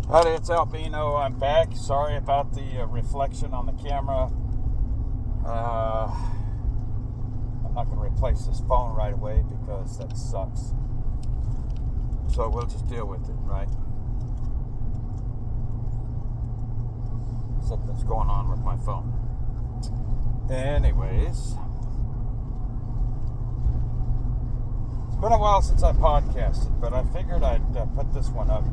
Howdy, it's AL-BINO. I'm back. Sorry about the reflection on the camera. I'm not going to replace this phone right away because that sucks. So we'll just deal with it, right? Something's going on with my phone. Anyways, it's been a while since I podcasted, but I figured I'd put this one up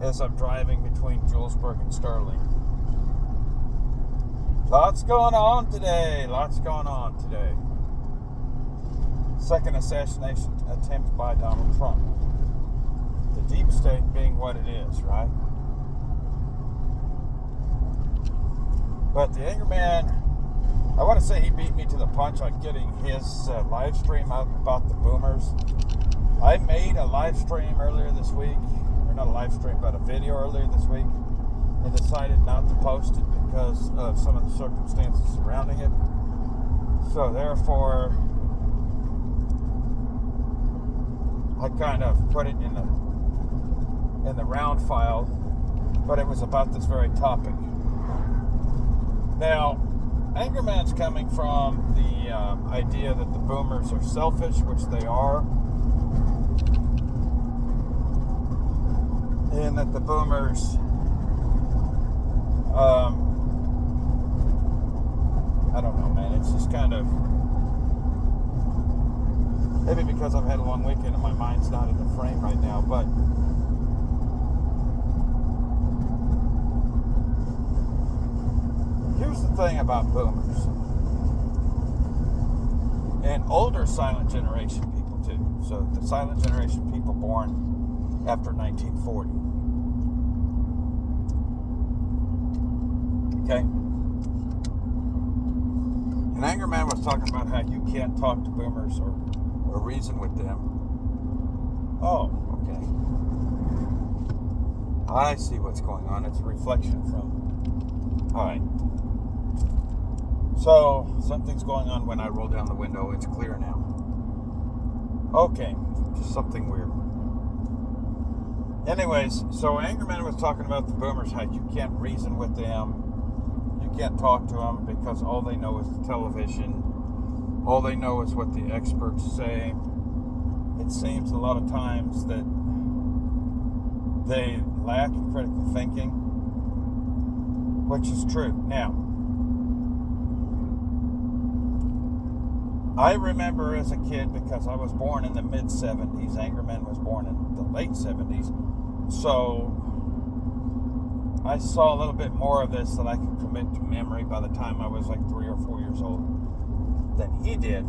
as I'm driving between Julesburg and Sterling. Lots going on today. Second assassination attempt by Donald Trump. The deep state being what it is, right? But the Anger Man, I want to say he beat me to the punch on getting his live stream up about the boomers. I made a live stream earlier this week. Not a live stream, but a video earlier this week, and decided not to post it because of some of the circumstances surrounding it. So therefore, I kind of put it in the round file, but it was about this very topic. Now, Anger Man's coming from the idea that the boomers are selfish, which they are. And that the boomers, I don't know, man. It's just kind of, maybe because I've had a long weekend and my mind's not in the frame right now, but here's the thing about boomers and older silent generation people too. So the silent generation people born after 1940. Okay? And Anger Man was talking about how you can't talk to boomers or reason with them. Oh, okay. I see what's going on. It's a reflection from... Alright. So, something's going on when I roll down the window. It's clear now. Okay. Just something weird. Anyways, so Angerman was talking about the boomers, how you can't reason with them, you can't talk to them because all they know is the television, all they know is what the experts say. It seems a lot of times that they lack critical thinking, which is true. Now, I remember as a kid, because I was born in the mid-70s, Angerman was born in the late 70s, so I saw a little bit more of this that I could commit to memory by the time I was like 3 or 4 years old than he did.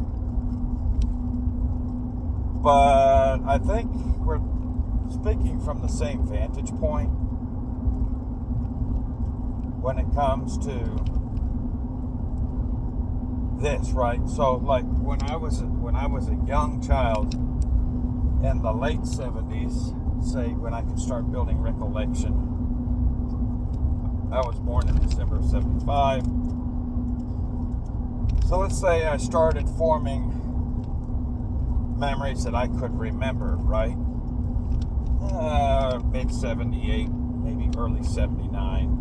But I think we're speaking from the same vantage point when it comes to this, right? So like when I was a young child in the late 70s, say when I could start building recollection, I was born in December of 75. So let's say I started forming memories that I could remember, right? Mid 78, maybe early 79.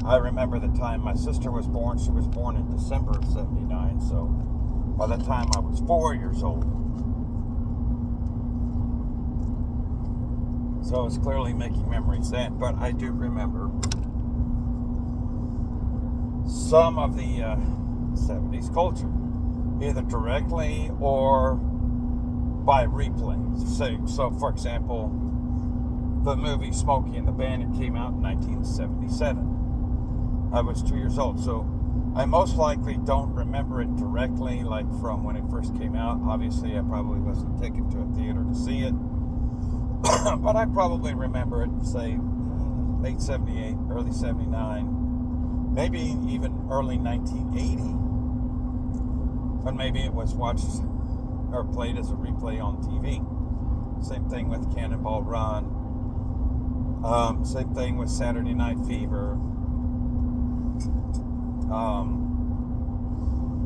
I remember the time my sister was born. She was born in December of 79, so by the time I was 4 years old. So I was clearly making memories then, but I do remember some of the 70s culture, either directly or by replay. So for example, the movie Smokey and the Bandit came out in 1977. I was 2 years old, so I most likely don't remember it directly, like from when it first came out. Obviously, I probably wasn't taken to a theater to see it, but I probably remember it, say, late 78, early 79, maybe even early 1980, but maybe it was watched or played as a replay on TV. Same thing with Cannonball Run. Same thing with Saturday Night Fever.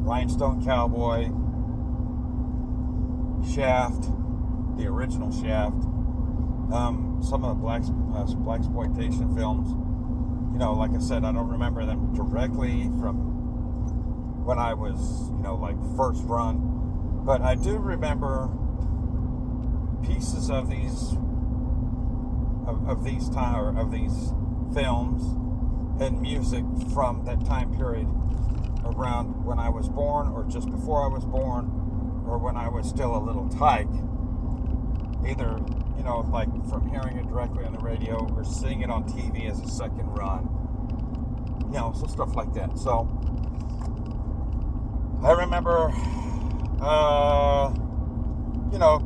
Rhinestone Cowboy, Shaft, the original Shaft, Some of the blaxploitation films, like I said, I don't remember them directly from when I was, like first run, but I do remember pieces of these films and music from that time period around when I was born, or just before I was born, or when I was still a little tyke. Either, like from hearing it directly on the radio or seeing it on TV as a second run. So stuff like that. So I remember,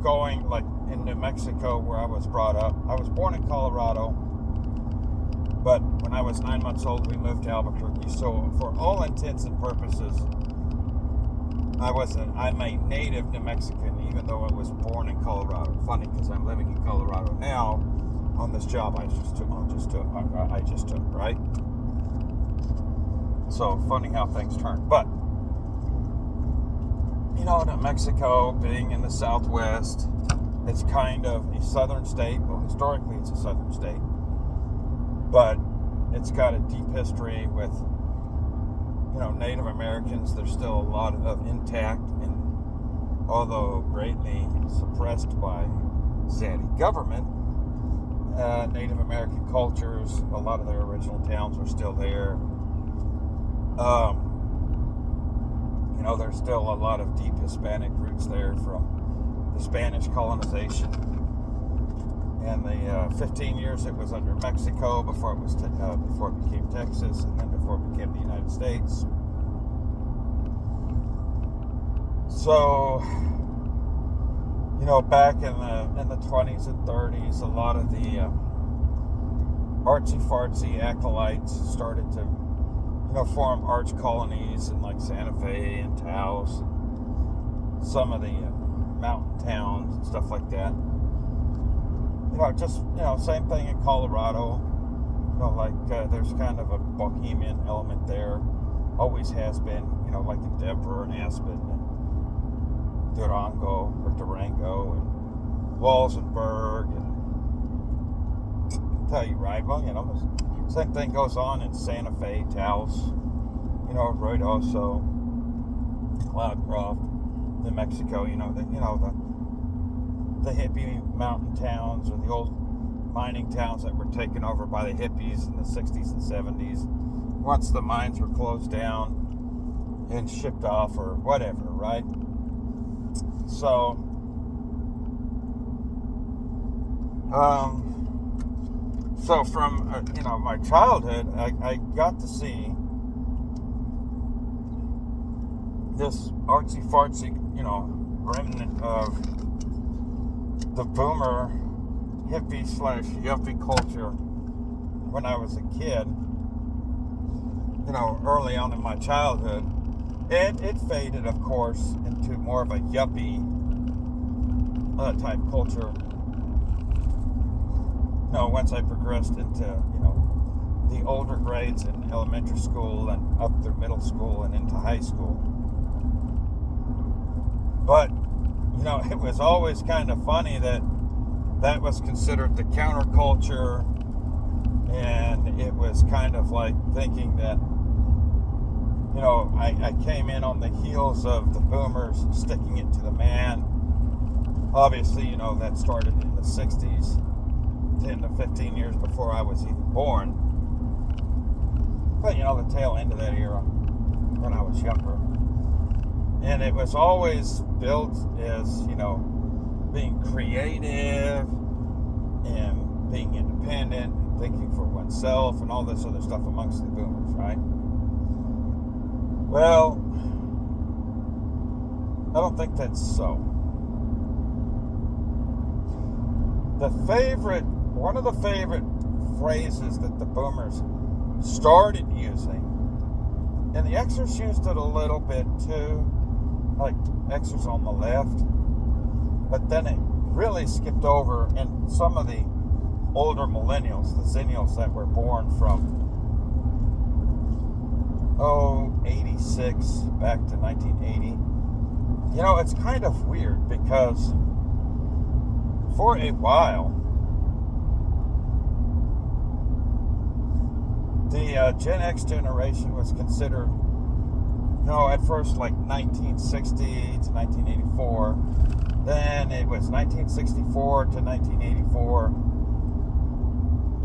going like in New Mexico where I was brought up. I was born in Colorado, but when I was 9 months old, we moved to Albuquerque. So for all intents and purposes, I'm a native New Mexican, even though I was born in Colorado. Funny, because I'm living in Colorado now on this job I just took, right? So funny how things turn. But, New Mexico being in the Southwest, it's kind of a southern state. Well, historically it's a southern state, but it's got a deep history with, Native Americans. There's still a lot of intact, and although greatly suppressed by Zaddy government, Native American cultures, a lot of their original towns are still there. There's still a lot of deep Hispanic roots there from the Spanish colonization and the 15 years it was under Mexico before it became Texas, and then before it became the United States. So, back in the 20s and 30s, a lot of the artsy-fartsy acolytes started to, form arch colonies in like Santa Fe and Taos, and some of the mountain towns and stuff like that. Same thing in Colorado. There's kind of a bohemian element there. Always has been, like in Denver and Aspen and Durango and Walsenburg, and tell you, right? Well, the same thing goes on in Santa Fe, Taos, Ruidoso, Cloudcroft, New Mexico. The hippie mountain towns, or the old mining towns that were taken over by the hippies in the 60s and 70s once the mines were closed down and shipped off or whatever, right? So from my childhood, I got to see this artsy-fartsy remnant of the boomer hippie/yuppie culture when I was a kid, early on in my childhood. It faded, of course, into more of a yuppie type culture, once I progressed into, the older grades in elementary school and up through middle school and into high school. But, it was always kind of funny that was considered the counterculture, and it was kind of like thinking that, I came in on the heels of the boomers sticking it to the man. Obviously, that started in the 60s, 10 to 15 years before I was even born. But, the tail end of that era, when I was younger. And it was always built as, being creative and being independent and thinking for oneself and all this other stuff amongst the boomers, right? Well, I don't think that's so. One of the favorite phrases that the boomers started using, and the Xers used it a little bit too, like Xers on the left, but then it really skipped over, and some of the older millennials, the Zennials that were born from 86 back to 1980, it's kind of weird because for a while, The Gen X generation was considered, at first like 1960 to 1984. Then it was 1964 to 1984.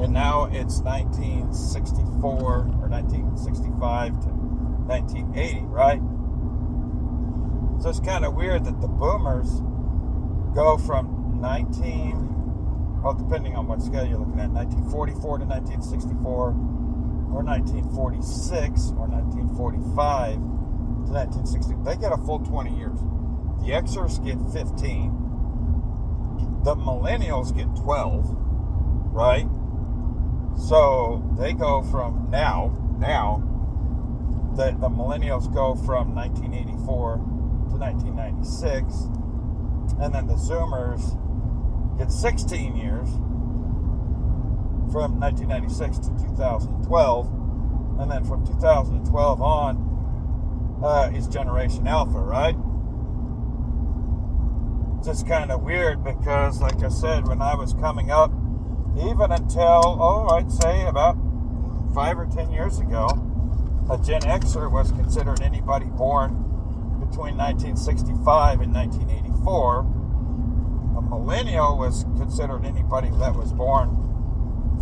And now it's 1964 or 1965 to 1980, right? So it's kind of weird that the boomers go from depending on what scale you're looking at, 1944 to 1964, or 1946 or 1945 to 1960. They get a full 20 years. The Xers get 15. The millennials get 12, right? So they go from now the millennials go from 1984 to 1996, and then the Zoomers get 16 years from 1996 to 2012, and then from 2012 on is Generation Alpha, right? Just kind of weird because, like I said, when I was coming up, even until, I'd say about 5 or 10 years ago, a Gen Xer was considered anybody born between 1965 and 1984. A millennial was considered anybody that was born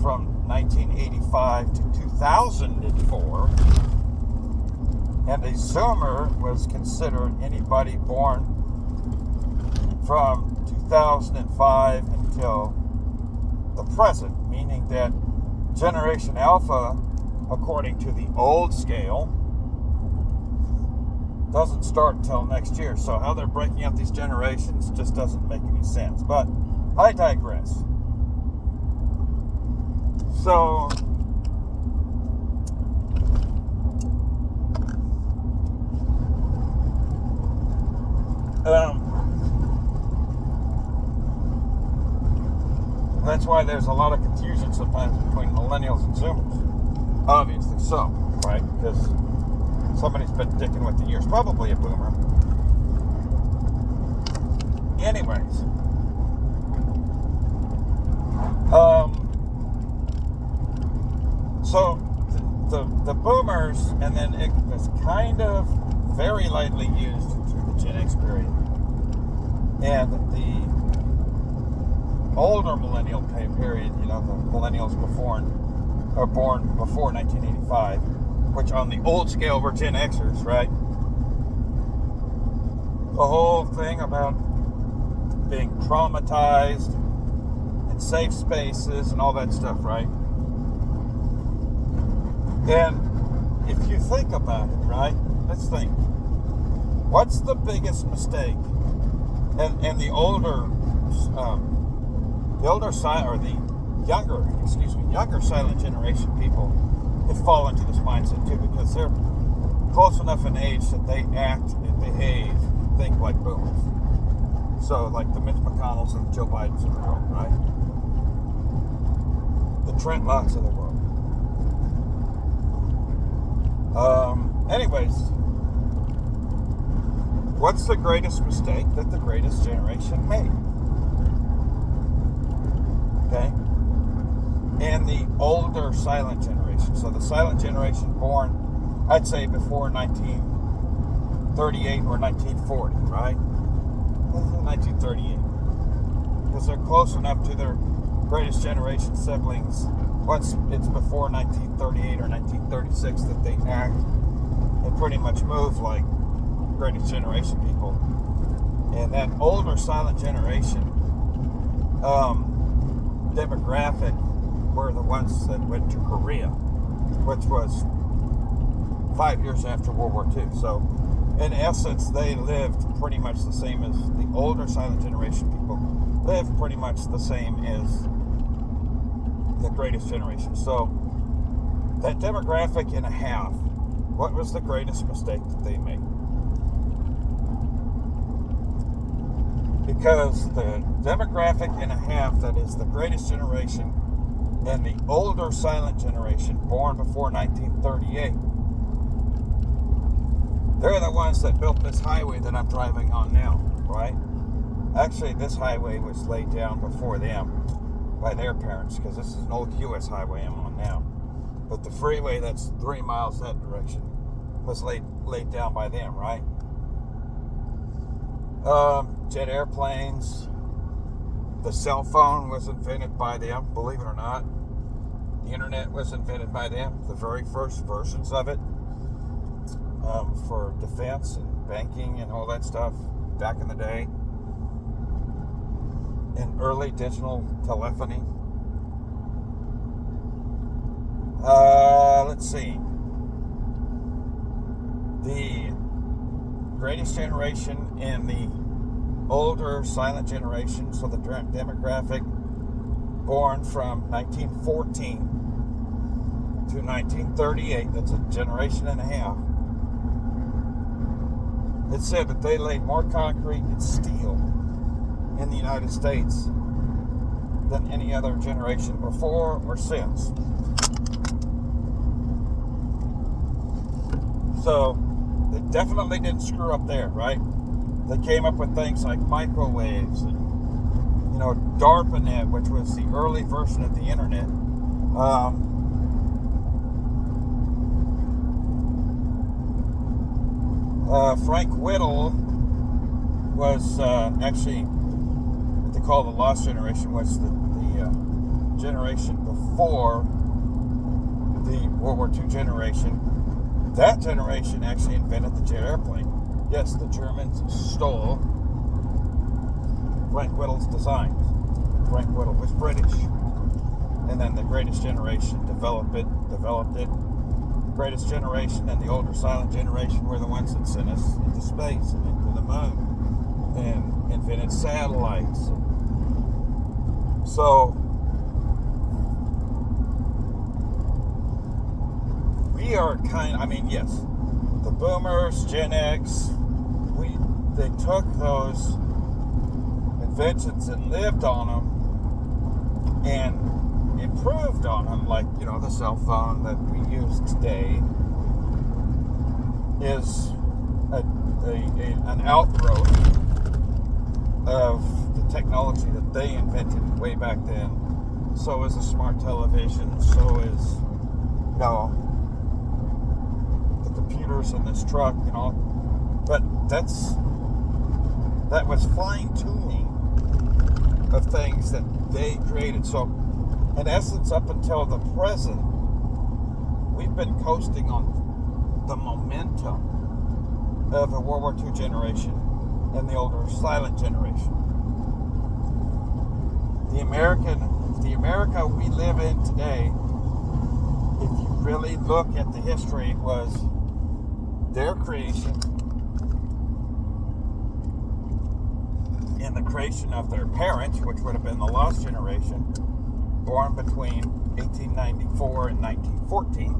from 1985 to 2004. And a Zoomer was considered anybody born from 2005 until the present, meaning that Generation Alpha, according to the old scale, doesn't start until next year. So how they're breaking up these generations just doesn't make any sense. But I digress. So that's why there's a lot of confusion sometimes between millennials and Zoomers. Obviously so, right? Because somebody's been dicking with the years. Probably a boomer. Anyways. So the boomers, and then it was kind of very lightly used through the Gen X period. And the older millennial period, the millennials are born before 1985, which on the old scale were Gen Xers, right? The whole thing about being traumatized in safe spaces and all that stuff, right? And if you think about it, right? Let's think. What's the biggest mistake? And the younger silent generation people could fall into this mindset too, because they're close enough in age that they act and behave, think like boomers. So like the Mitch McConnells and the Joe Bidens of the world, right? The Trent Locks of the world. Anyways, what's the greatest mistake that the greatest generation made? Okay? And the older silent generation. So the silent generation born, I'd say before 1938 or 1940, right? 1938. Because they're close enough to their greatest generation siblings once it's before 1938 or 1936 that they act and pretty much move like greatest generation people. And that older silent generation demographic were the ones that went to Korea, which was 5 years after World War II. So in essence, they lived pretty much the same as the older silent generation people lived pretty much the same as the greatest generation. So that demographic and a half, what was the greatest mistake that they made? Because the demographic and a half that is the greatest generation and the older silent generation born before 1938, they're the ones that built this highway that I'm driving on now, right? Actually, this highway was laid down before them by their parents, because this is an old U.S. highway I'm on now. But the freeway that's 3 miles that direction was laid down by them, right? Jet airplanes. The cell phone was invented by them, believe it or not. The internet was invented by them, the very first versions of it, for defense and banking and all that stuff back in the day. And early digital telephony. Let's see. The greatest generation in the older silent generation, so the demographic born from 1914 to 1938, that's a generation and a half. It said that they laid more concrete and steel in the United States than any other generation before or since. So they definitely didn't screw up there, right? They came up with things like microwaves and, DARPANET, which was the early version of the internet. Frank Whittle was actually what they call the lost generation, was the generation before the World War II generation. That generation actually invented the jet airplane. Yes, the Germans stole Frank Whittle's designs. Frank Whittle was British. And then the greatest generation developed it. The greatest generation and the older silent generation were the ones that sent us into space and into the moon and invented satellites. So we are yes, the boomers, Gen X, they took those inventions and lived on them and improved on them, like, the cell phone that we use today is an outgrowth of the technology that they invented way back then. So is a smart television, so is, the computers in this truck, but that was fine-tuning of things that they created. So, in essence, up until the present, we've been coasting on the momentum of the World War II generation and the older silent generation. The America we live in today, if you really look at the history, was their creation and the creation of their parents, which would have been the lost generation, born between 1894 and 1914.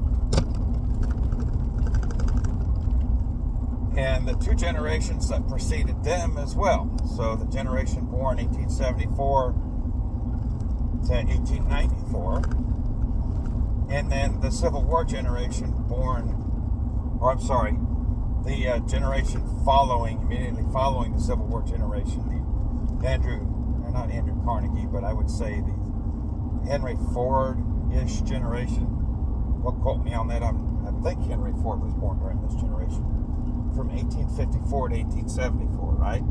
And the two generations that preceded them as well. So the generation born 1874 to 1894, and then the Civil War generation the generation immediately following the Civil War generation, not Andrew Carnegie, but I would say the Henry Ford-ish generation. Don't quote me on that. I think Henry Ford was born during this generation, from 1854 to 1874, right?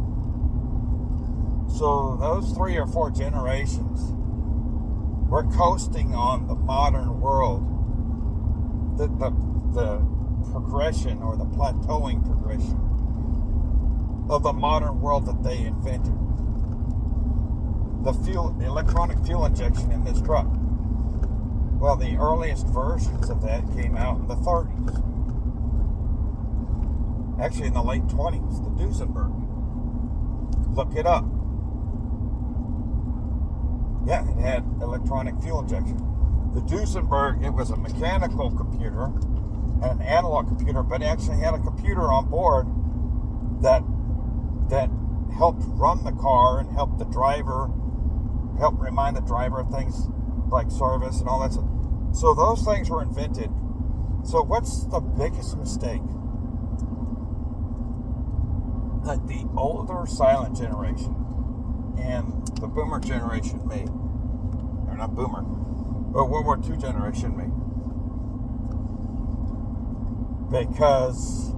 So those 3 or 4 generations, we're coasting on the modern world, the progression or the plateauing progression of the modern world that they invented. The electronic fuel injection in this truck. Well, the earliest versions of that came out in the 30s. Actually, in the late 20s, the Duesenberg. Look it up. Yeah, it had electronic fuel injection. The Duesenberg, it was a mechanical computer and an analog computer, but it actually had a computer on board that helped run the car and helped remind the driver of things like service and all that stuff. So those things were invented. So what's the biggest mistake that the older silent generation and the boomer generation made, or not boomer, but World War II generation made? because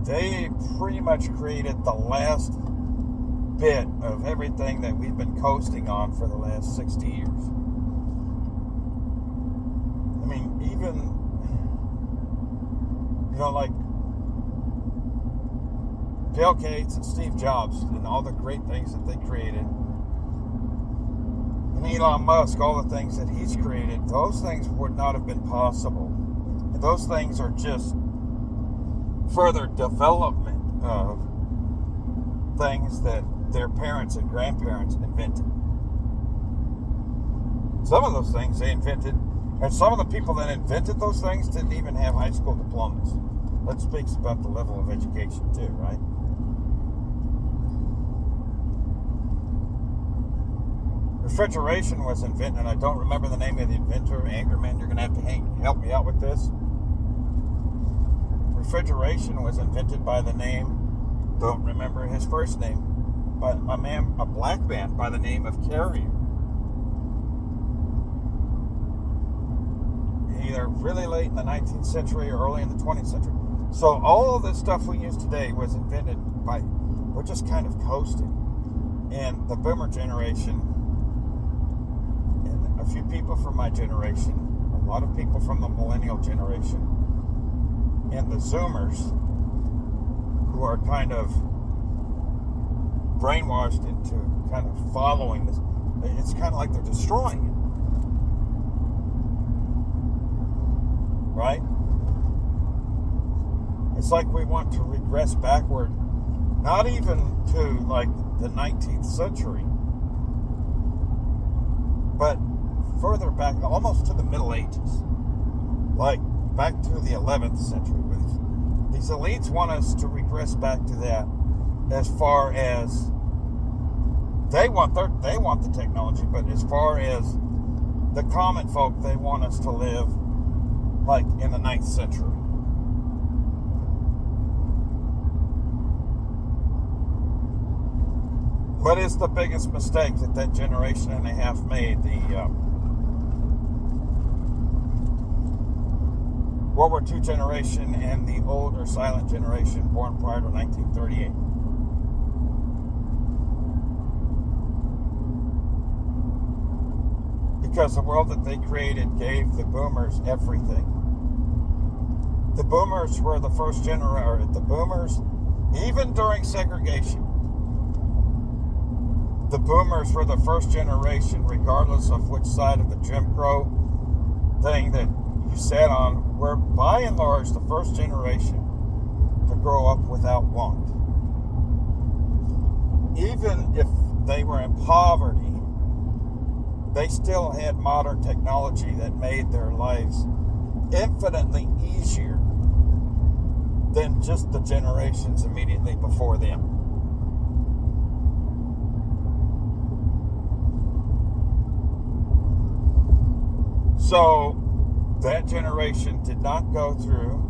they pretty much created the last bit of everything that we've been coasting on for the last 60 years. I mean, even, like Bill Gates and Steve Jobs and all the great things that they created, and Elon Musk, all the things that he's created, those things would not have been possible. And those things are just further development of things that their parents and grandparents invented. Some of those things they invented, and some of the people that invented those things didn't even have high school diplomas. That speaks about the level of education too, right? Refrigeration was invented, and I don't remember the name of the inventor. Angerman, you're going to have to help me out with this. Refrigeration was invented by the name, don't remember his first name, by a black man by the name of Carrier. Either really late in the 19th century or early in the 20th century. So all of this stuff we use today was invented by, we're just kind of coasting. And the boomer generation, and a few people from my generation, a lot of people from the millennial generation, and the Zoomers, who are kind of brainwashed into kind of following this. It's kind of like they're destroying it. Right? It's like we want to regress backward, not even to like the 19th century, but further back, almost to the Middle Ages, like back to the 11th century. These elites want us to regress back to that, as far as they want the technology, but as far as the common folk, they want us to live like in the 9th century. What is the biggest mistake that generation and a half made? The World War II generation and the older silent generation born prior to 1938. Because the world that they created gave the boomers everything. The boomers were the first generation. The boomers, even during segregation, the boomers were the first generation, regardless of which side of the Jim Crow thing that you sat on, were by and large the first generation to grow up without want. Even if they were in poverty, they still had modern technology that made their lives infinitely easier than just the generations immediately before them. So that generation did not go through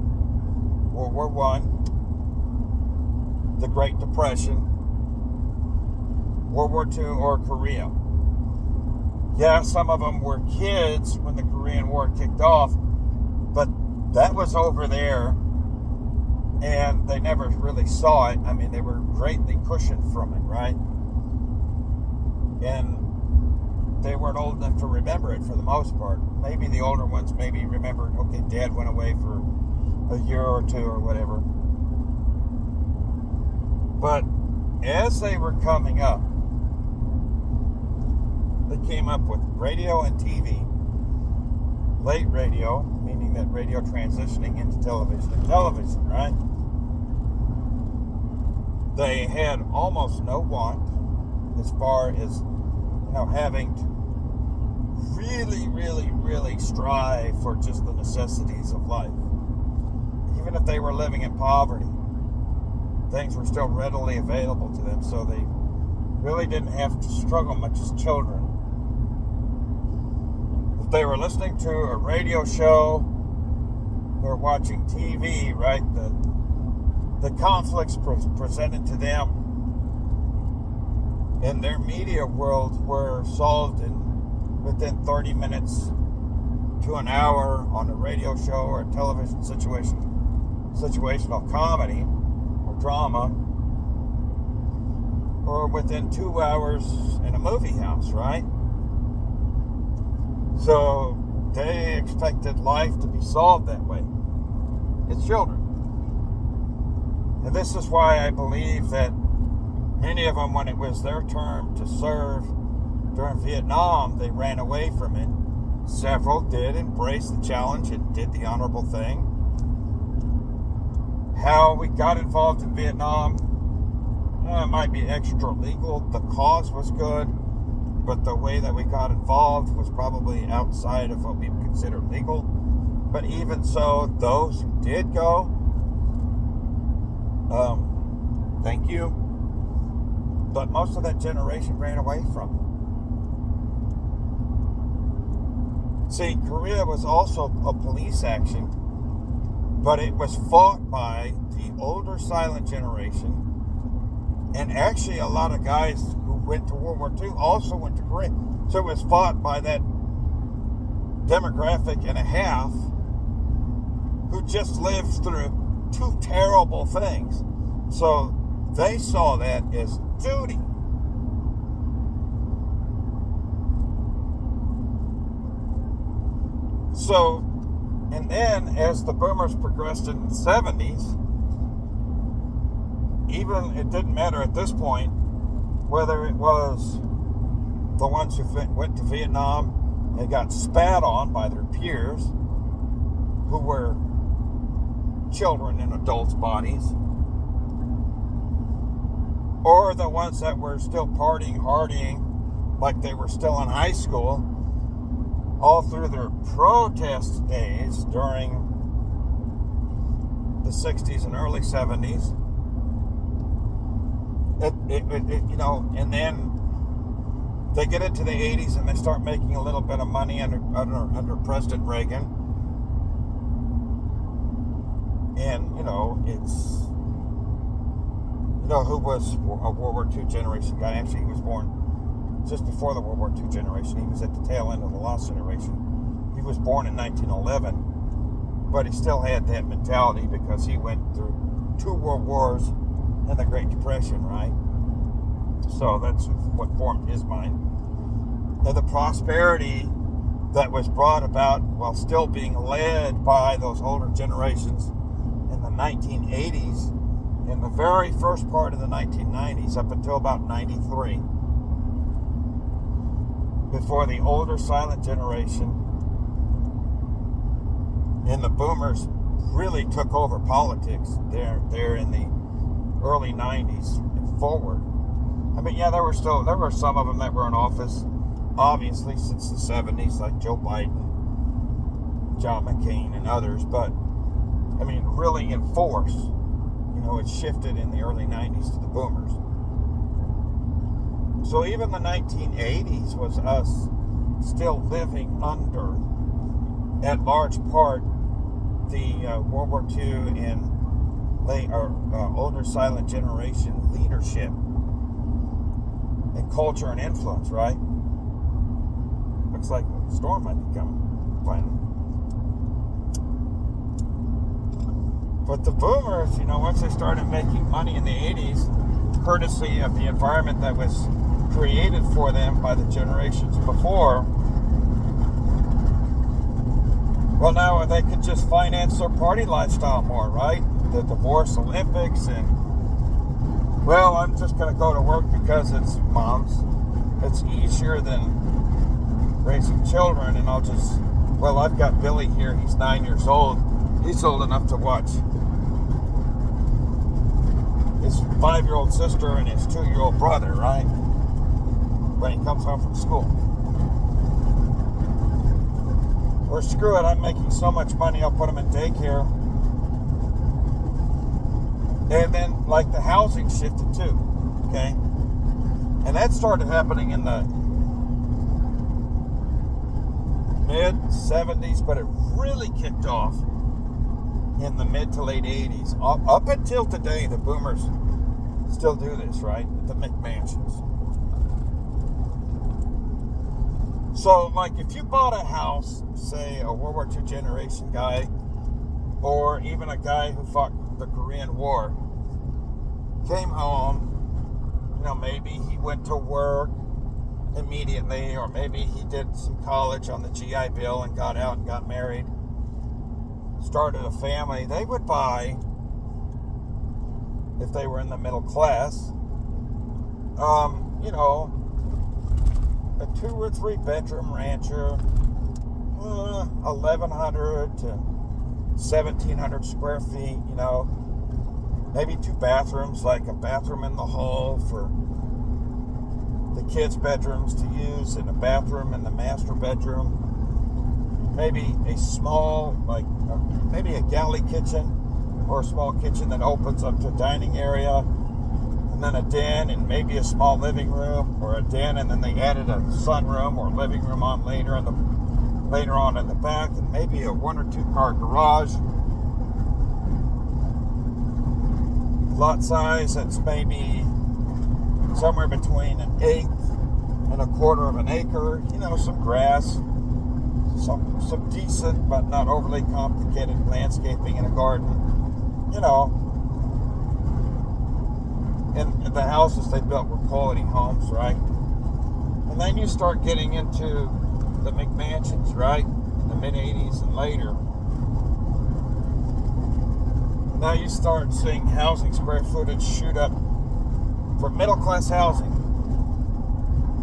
World War I, the Great Depression, World War II, or Korea. Yeah, some of them were kids when the Korean War kicked off, but that was over there, and they never really saw it. I mean, they were greatly cushioned from it, right? And they weren't old enough to remember it for the most part. Maybe the older ones maybe remembered, okay, Dad went away for a year or two or whatever. But as they were coming up, they came up with radio and TV. Late radio, meaning that radio transitioning into television, and television, right? They had almost no want as far as, having to really strive for just the necessities of life. Even if they were living in poverty, things were still readily available to them, so they really didn't have to struggle much as children. If they were listening to a radio show or watching TV, right, the conflicts presented to them in their media world were solved within 30 minutes to an hour on a radio show or a television situation. situational comedy or drama, or within 2 hours in a movie house, right? So they expected life to be solved that way. It's children. And this is why I believe that many of them, when it was their turn to serve during Vietnam, they ran away from it. Several did embrace the challenge and did the honorable thing. How we got involved in Vietnam, it might be extra legal. The cause was good, but the way that we got involved was probably outside of what we would consider legal. But even so, those who did go, thank you. But most of that generation ran away from it. See, Korea was also a police action, but it was fought by the older silent generation. And actually, a lot of guys who went to World War II also went to Korea. So it was fought by that demographic and a half who just lived through two terrible things. So they saw that as duty. So, and then as the boomers progressed in the 70s, even it didn't matter at this point whether it was the ones who went to Vietnam and got spat on by their peers who were children in adults' bodies, or the ones that were still partying like they were still in high school all through their protest days during the 60s and early 70s. And then they get into the 80s and they start making a little bit of money under President Reagan. And, it's, who was a World War II generation guy. Actually, he was born just before the World War II generation. He was at the tail end of the lost generation. He was born in 1911, but he still had that mentality because he went through 2 world wars and the Great Depression, right? So that's what formed his mind. Now, the prosperity that was brought about while still being led by those older generations in the 1980s, in the very first part of the 1990s, up until about 93, before the older silent generation and the boomers really took over politics there in the early 90s and forward. I mean, yeah, there were some of them that were in office, obviously, since the 70s, like Joe Biden, John McCain, and others, but, I mean, really in force. It shifted in the early 90s to the boomers. So even the 1980s was us still living under, at large part, the World War II and older silent generation leadership and culture and influence, right? Looks like a storm might be coming finally. But the boomers, once they started making money in the 80s, courtesy of the environment that was created for them by the generations before, well, now they could just finance their party lifestyle more, right? The divorce Olympics and, well, I'm just going to go to work because it's moms. It's easier than raising children, and I've got Billy here. He's 9 years old. He's old enough to watch his 5-year-old sister and his 2-year-old brother, right? When he comes home from school. Or screw it, I'm making so much money, I'll put him in daycare. And then, like, the housing shifted too, okay? And that started happening in the mid-70s, but it really kicked off in the mid to late 80s. Up until today, the boomers still do this, right? The McMansions. So, like, if you bought a house, say, a World War II generation guy or even a guy who fought the Korean War, came home, maybe he went to work immediately, or maybe he did some college on the GI Bill and got out and got married, started a family. They would buy, if they were in the middle class, a 2 or 3 bedroom rancher, 1,100 to 1,700 square feet, maybe 2 bathrooms, like a bathroom in the hall for the kids' bedrooms to use, and a bathroom in the master bedroom, maybe a small, maybe a galley kitchen, or a small kitchen that opens up to a dining area, and then a den, and maybe a small living room, or a den, and then they added a sunroom or living room on later on in the back, and maybe a 1 or 2 car garage. Lot size that's maybe somewhere between 1/8 and 1/4 of an acre. Some grass, some decent but not overly complicated landscaping in a garden. And the houses they built were quality homes, right? And then you start getting into the McMansions, right? In the mid-'80s and later. Now you start seeing housing square footage shoot up for middle class housing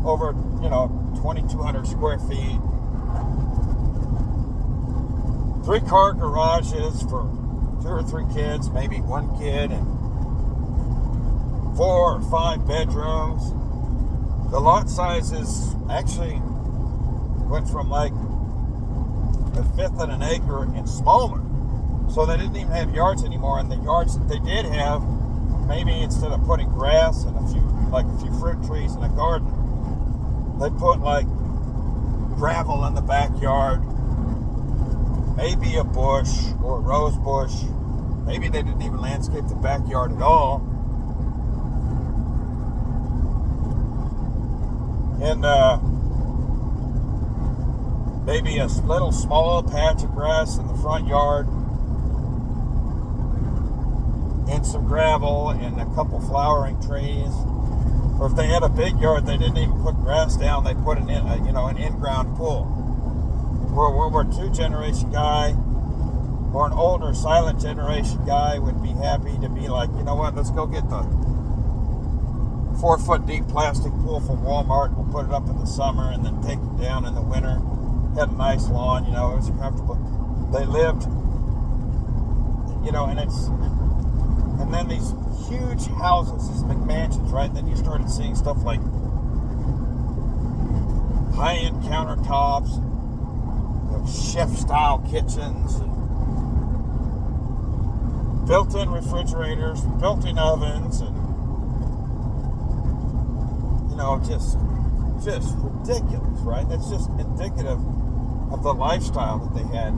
over, 2,200 square feet. 3-car garages for 2 or 3 kids, maybe 1 kid, and 4 or 5 bedrooms. The lot sizes actually went from like 1/5 of an acre and smaller. So they didn't even have yards anymore, and the yards that they did have, maybe instead of putting grass and a few fruit trees in a garden, they put like gravel in the backyard, maybe a bush or a rose bush. Maybe they didn't even landscape the backyard at all. And maybe a little small patch of grass in the front yard, and some gravel and a couple flowering trees. Or if they had a big yard, they didn't even put grass down. They put an in-ground pool. Or a World War II generation guy, or an older silent generation guy would be happy to be like, let's go get the 4-foot deep plastic pool from Walmart. We'll put it up in the summer and then take it down in the winter. Had a nice lawn, it was comfortable. They lived, and then these huge houses, these McMansions, right? And then you started seeing stuff like high-end countertops, chef-style kitchens, and built-in refrigerators, built-in ovens, and just ridiculous, right? That's just indicative of the lifestyle that they had.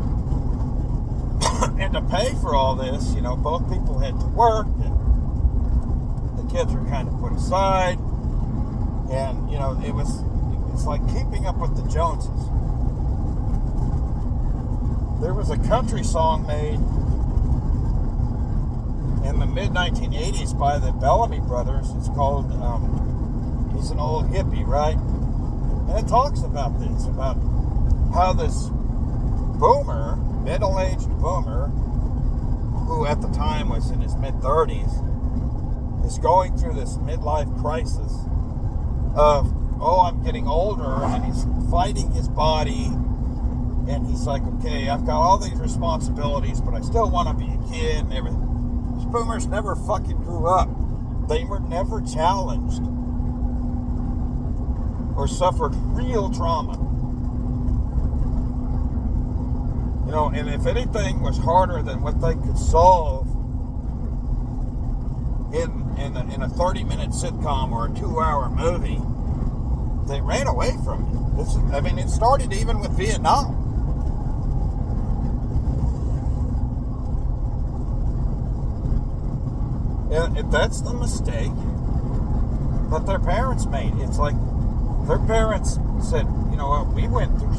And to pay for all this, both people had to work, and the kids were kind of put aside, and it's like keeping up with the Joneses. There was a country song made in the mid-1980s by the Bellamy Brothers. It's called He's an Old Hippie, right? And it talks about this, about how this boomer, middle-aged boomer, who at the time was in his mid-30s, is going through this midlife crisis of, I'm getting older, and he's fighting his body, and he's like, okay, I've got all these responsibilities, but I still want to be a kid and everything. These boomers never fucking grew up. They were never challenged or suffered real trauma. And if anything was harder than what they could solve in a 30-minute sitcom or a 2-hour movie, they ran away from it. It started even with Vietnam. And that's the mistake that their parents made. It's like their parents said, we went through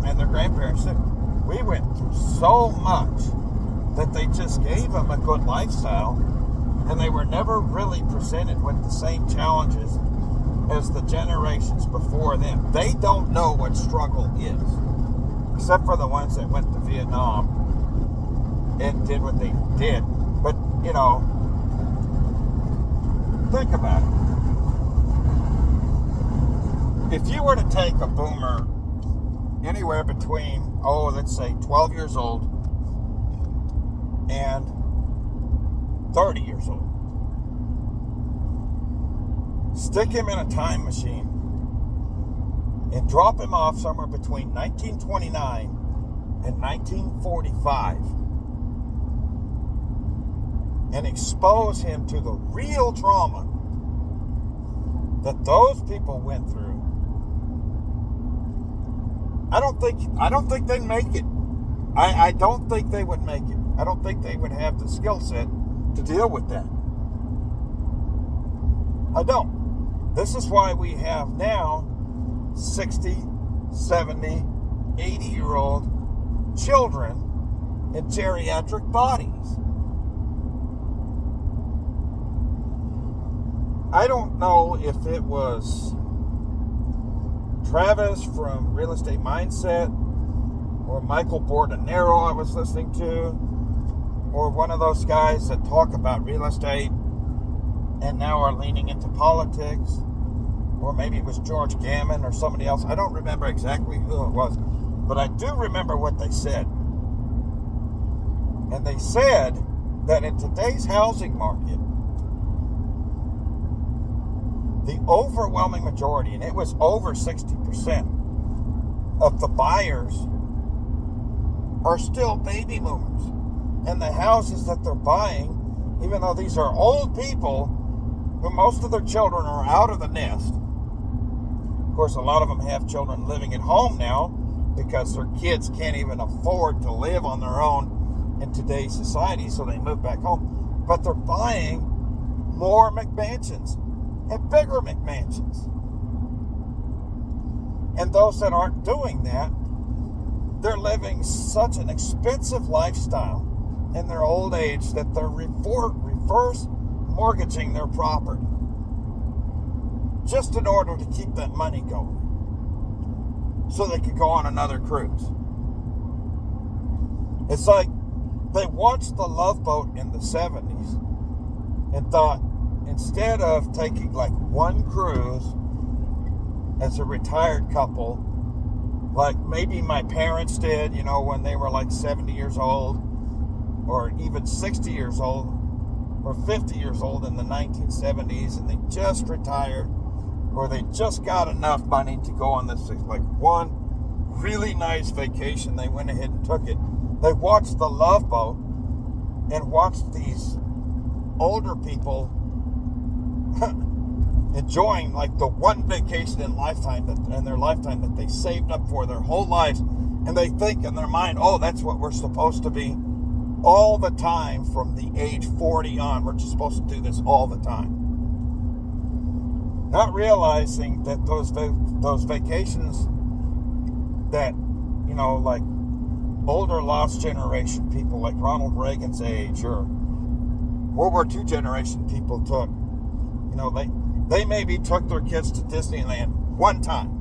and their grandparents said, we went through so much that they just gave them a good lifestyle, and they were never really presented with the same challenges as the generations before them. They don't know what struggle is, except for the ones that went to Vietnam and did what they did. But, think about it. If you were to take a boomer anywhere between, let's say 12 years old and 30 years old, stick him in a time machine and drop him off somewhere between 1929 and 1945 and expose him to the real trauma that those people went through, I don't think they'd make it. I don't think they would make it. I don't think they would have the skill set to deal with that. I don't. This is why we have now 60, 70, 80-year-old children in geriatric bodies. I don't know if it was Travis from Real Estate Mindset or Michael Bordenero I was listening to, or one of those guys that talk about real estate and now are leaning into politics, or maybe it was George Gammon or somebody else. I don't remember exactly who it was, but I do remember what they said. And they said that in today's housing market, the overwhelming majority, and it was over 60% of the buyers, are still baby boomers. And the houses that they're buying, even though these are old people who most of their children are out of the nest. Of course, a lot of them have children living at home now because their kids can't even afford to live on their own in today's society, so they move back home. But they're buying more McMansions and bigger McMansions. And those that aren't doing that, they're living such an expensive lifestyle in their old age that they're reverse mortgaging their property just in order to keep that money going so they could go on another cruise. It's like they watched The Love Boat in the 70s and thought, instead of taking like one cruise as a retired couple, like maybe my parents did, when they were like 70 years old, or even 60 years old, or 50 years old in the 1970s, and they just retired, or they just got enough money to go on this like one really nice vacation. They went ahead and took it. They watched The Love Boat and watched these older people enjoying like the one vacation in their lifetime that they saved up for their whole lives, and they think in their mind, that's what we're supposed to be all the time from the age 40 on. We're just supposed to do this all the time, not realizing that those vacations that like older lost generation people like Ronald Reagan's age or World War II generation people took, they maybe took their kids to Disneyland one time.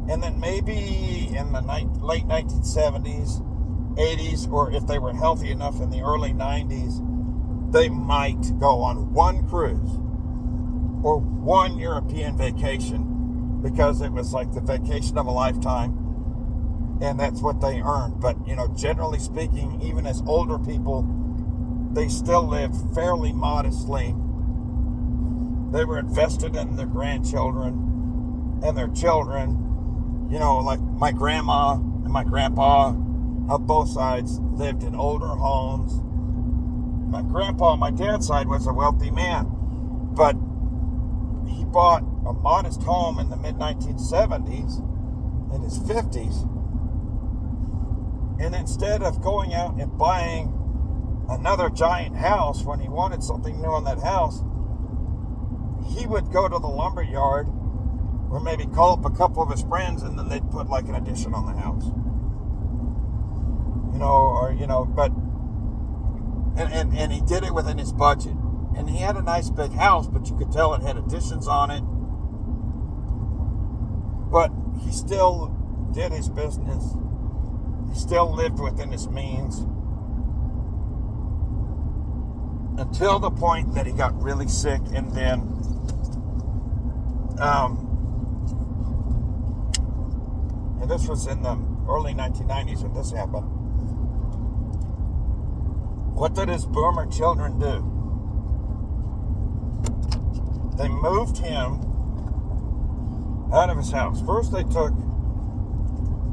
And then maybe in the late 1970s, 80s, or if they were healthy enough in the early 90s, they might go on one cruise or one European vacation because it was like the vacation of a lifetime and that's what they earned. But, generally speaking, even as older people, they still lived fairly modestly. They were invested in their grandchildren and their children. Like my grandma and my grandpa of both sides lived in older homes. My grandpa on my dad's side was a wealthy man, but he bought a modest home in the mid-1970s, in his 50s, and instead of going out and buying another giant house when he wanted something new on that house, he would go to the lumber yard or maybe call up a couple of his friends and then they'd put like an addition on the house. but and he did it within his budget. And he had a nice big house, but you could tell it had additions on it. But he still did his business. He still lived within his means. Until the point that he got really sick, and then and this was in the early 1990s when this happened. What did his boomer children do? They moved him out of his house. First, they took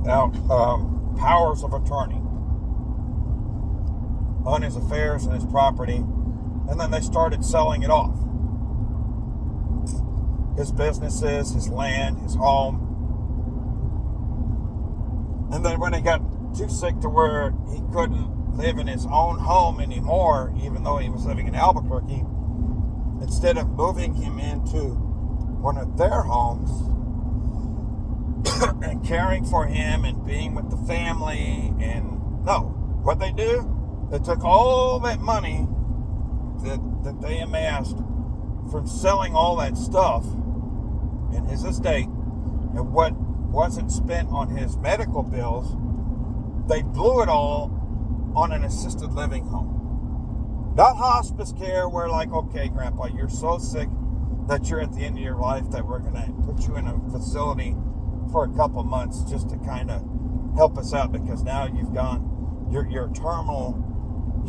out powers of attorney on his affairs and his property, and then they started selling it off. His businesses, his land, his home. And then when he got too sick to where he couldn't live in his own home anymore, even though he was living in Albuquerque, instead of moving him into one of their homes and caring for him and being with the family, what they do, they took all that money that they amassed from selling all that stuff in his estate, and what wasn't spent on his medical bills, they blew it all on an assisted living home. Not hospice care where okay, Grandpa, you're so sick that you're at the end of your life that we're going to put you in a facility for a couple months just to kind of help us out because now you've gone, your terminal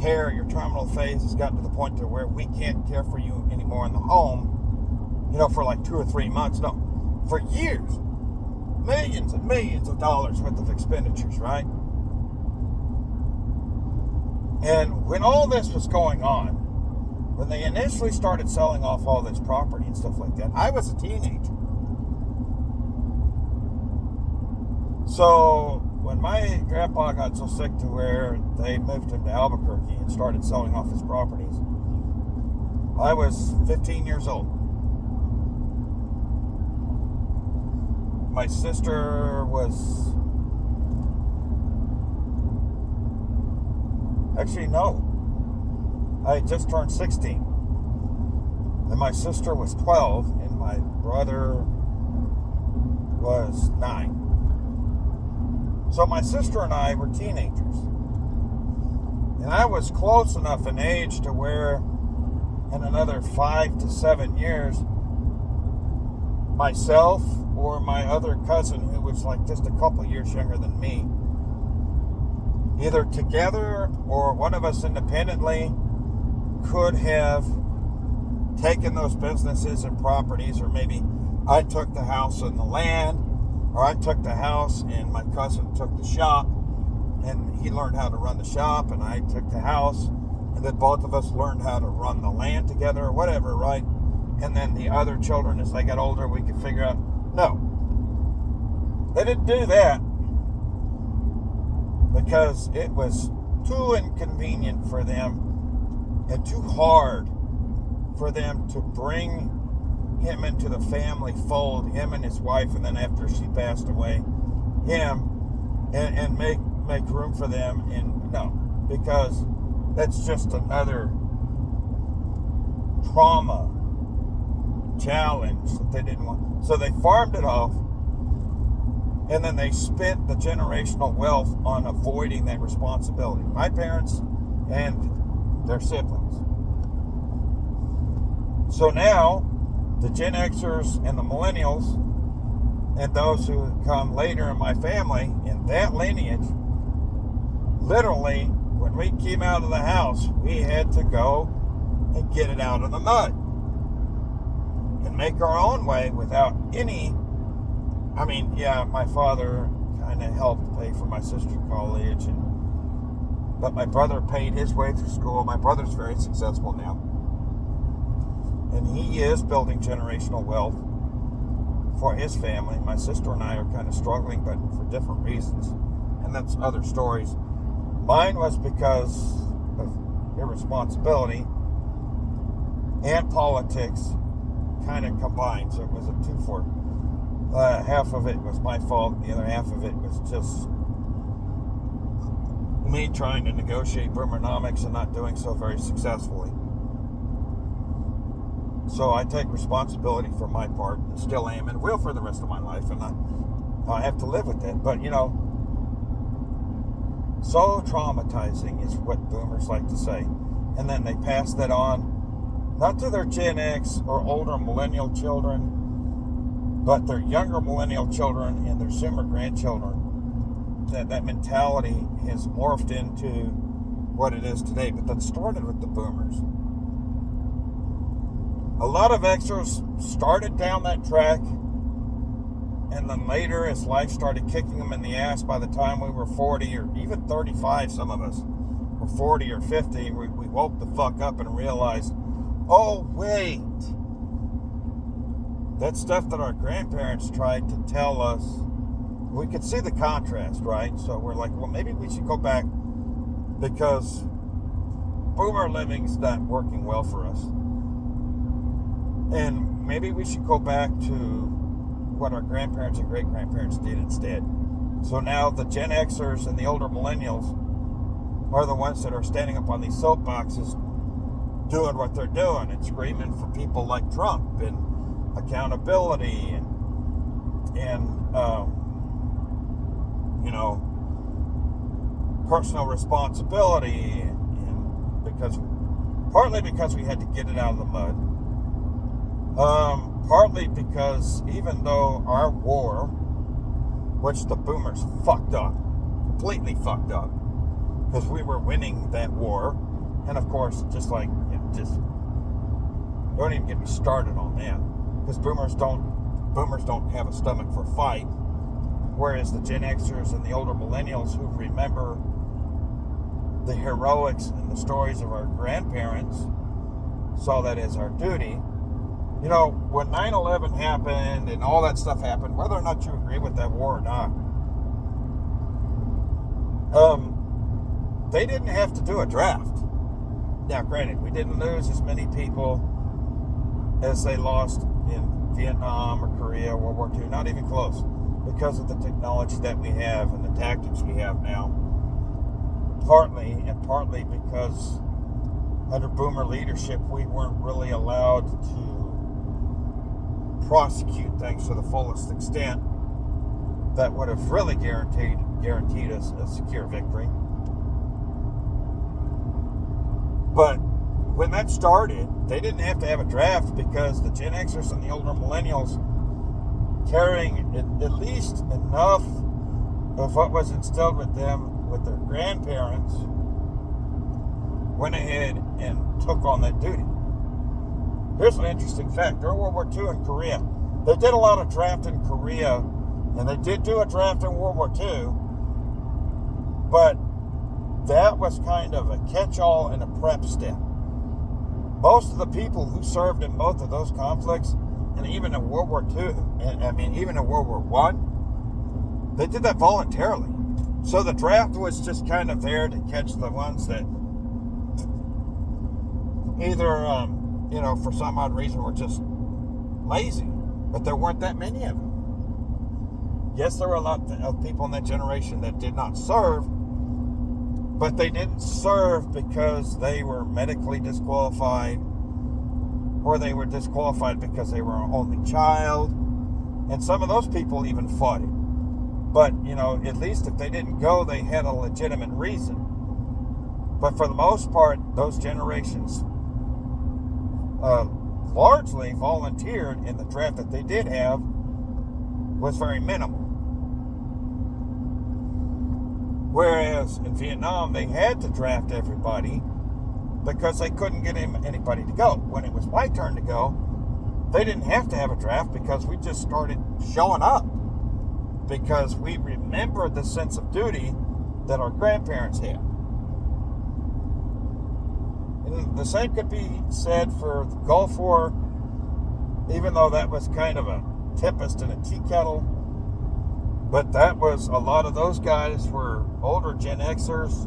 care, your terminal phase has gotten to the point to where we can't care for you anymore in the home, for 2 or 3 months. No, for years. Millions and millions of dollars worth of expenditures, right? And when all this was going on, when they initially started selling off all this property and stuff like that, I was a teenager. So when my grandpa got so sick to where they moved him to Albuquerque and started selling off his properties, I was 15 years old. My sister was... Actually, no. I had just turned 16. And my sister was 12, and my brother was 9. So my sister and I were teenagers. And I was close enough in age to where in another 5 to 7 years, myself or my other cousin, who was just a couple years younger than me, either together or one of us independently, could have taken those businesses and properties, or maybe I took the house and the land, or I took the house and my cousin took the shop and he learned how to run the shop, and I took the house and then both of us learned how to run the land together or whatever, right? And then the other children, as they got older, we could figure out. No, they didn't do that because it was too inconvenient for them and too hard for them to bring him into the family fold, him and his wife, and then after she passed away, him, and make room for them. And no, because that's just another trauma challenge that they didn't want. So they farmed it off, and then they spent the generational wealth on avoiding that responsibility. My parents and their siblings. So now, the Gen Xers and the Millennials and those who come later in my family, in that lineage, literally, when we came out of the house, we had to go and get it out of the mud and make our own way without any... my father kind of helped pay for my sister's college, but my brother paid his way through school. My brother's very successful now. And he is building generational wealth for his family. My sister and I are kind of struggling, but for different reasons. And that's other stories. Mine was because of irresponsibility and politics kind of combined. So it was a 2-for. Half of it was my fault. The other half of it was just me trying to negotiate boomernomics and not doing so very successfully. So I take responsibility for my part, and still am, and will for the rest of my life, and I have to live with it. But, so traumatizing is what boomers like to say. And then they pass that on, not to their Gen X or older millennial children, but their younger millennial children and their Zoomer grandchildren. That mentality has morphed into what it is today. But that started with the boomers. A lot of Xers started down that track, and then later, as life started kicking them in the ass, by the time we were 40 or even 35, some of us were 40 or 50, we woke the fuck up and realized, oh, wait. That stuff that our grandparents tried to tell us, we could see the contrast, right? So we're like, well, maybe we should go back because boomer living's not working well for us. And maybe we should go back to what our grandparents and great-grandparents did instead. So now the Gen Xers and the older millennials are the ones that are standing up on these soapboxes doing what they're doing and screaming for people like Trump and accountability and personal responsibility, and partly because we had to get it out of the mud. Partly because even though our war, which the boomers fucked up, completely fucked up, because we were winning that war, and of course, just don't even get me started on that, because boomers don't have a stomach for a fight, whereas the Gen Xers and the older millennials who remember the heroics and the stories of our grandparents saw that as our duty. When 9/11 happened and all that stuff happened, whether or not you agree with that war or not, they didn't have to do a draft. Now, granted, we didn't lose as many people as they lost in Vietnam or Korea, World War II, not even close, because of the technology that we have and the tactics we have now. Partly because under boomer leadership, we weren't really allowed to prosecute things to the fullest extent that would have really guaranteed us a secure victory. But when that started, they didn't have to have a draft because the Gen Xers and the older millennials, carrying at least enough of what was instilled with them with their grandparents, went ahead and took on that duty. Here's an interesting fact. During World War II in Korea, they did a lot of draft in Korea, and they did do a draft in World War II, but that was kind of a catch-all and a prep step. Most of the people who served in both of those conflicts, and even in World War II, even in World War I, they did that voluntarily. So the draft was just kind of there to catch the ones that either for some odd reason, were just lazy. But there weren't that many of them. Yes, there were a lot of people in that generation that did not serve, but they didn't serve because they were medically disqualified, or they were disqualified because they were an only child. And some of those people even fought it. But, at least if they didn't go, they had a legitimate reason. But for the most part, those generations largely volunteered, and the draft that they did have was very minimal. Whereas in Vietnam, they had to draft everybody because they couldn't get anybody to go. When it was my turn to go, they didn't have to have a draft because we just started showing up because we remembered the sense of duty that our grandparents had. And the same could be said for the Gulf War, even though that was kind of a tempest in a tea kettle. But that was, a lot of those guys were older Gen Xers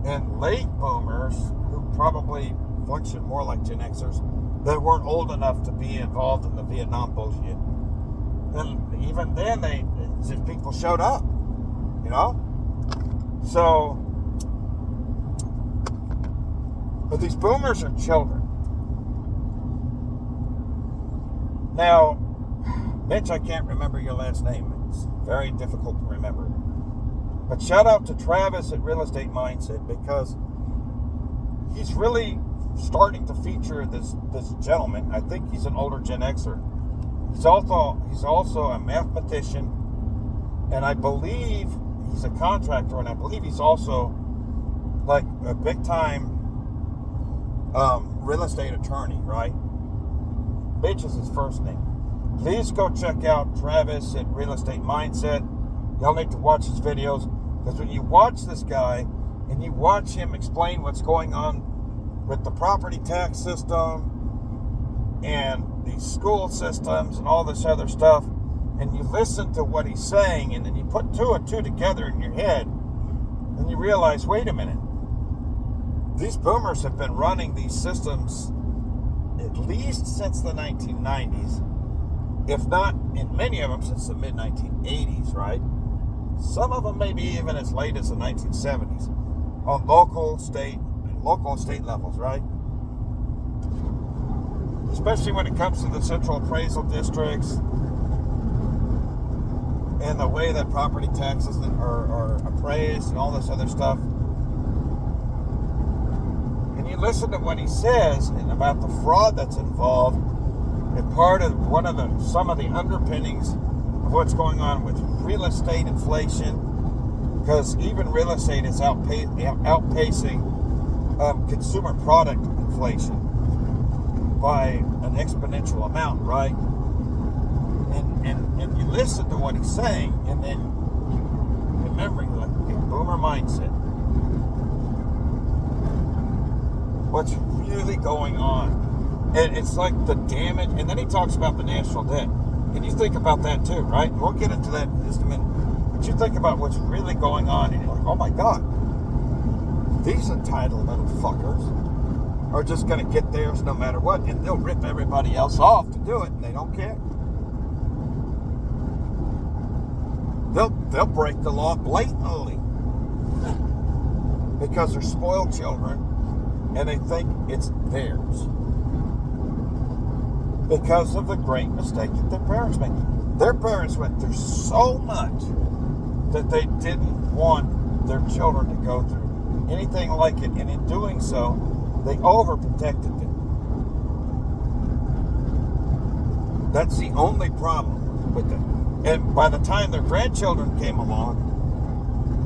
and late boomers who probably functioned more like Gen Xers that weren't old enough to be involved in the Vietnam bullshit. And even then, people showed up, So But these boomers are children. Now, Mitch, I can't remember your last name. It's very difficult to remember. But shout out to Travis at Real Estate Mindset, because he's really starting to feature this gentleman. I think he's an older Gen Xer. He's also a mathematician, and I believe he's a contractor, and I believe he's also like a big time real estate attorney, right? Mitch is his first name. Please go check out Travis at Real Estate Mindset. Y'all need to watch his videos, because when you watch this guy and you watch him explain what's going on with the property tax system and the school systems and all this other stuff, and you listen to what he's saying, and then you put two and two together in your head, and you realize, wait a minute, these boomers have been running these systems at least since the 1990s, if not in many of them since the mid-1980s, right? Some of them maybe even as late as the 1970s on local, state levels, right? Especially when it comes to the central appraisal districts and the way that property taxes are appraised and all this other stuff. And you listen to what he says and about the fraud that's involved, and part of some of the underpinnings of what's going on with real estate inflation, because even real estate is outpacing consumer product inflation by an exponential amount, right? And you listen to what he's saying, and then remember, you're like, okay, boomer mindset. What's really going on? And it's like the damage, and then he talks about the national debt. And you think about that too, right? We'll get into that in just a minute. But you think about what's really going on, and you're like, oh my God, these entitled little fuckers are just going to get theirs no matter what, and they'll rip everybody else off to do it, and they don't care. They'll break the law blatantly because they're spoiled children, and they think it's theirs because of the great mistake that their parents made. Their parents went through so much that they didn't want their children to go through anything like it, and in doing so, they overprotected them. That's the only problem with them. And by the time their grandchildren came along,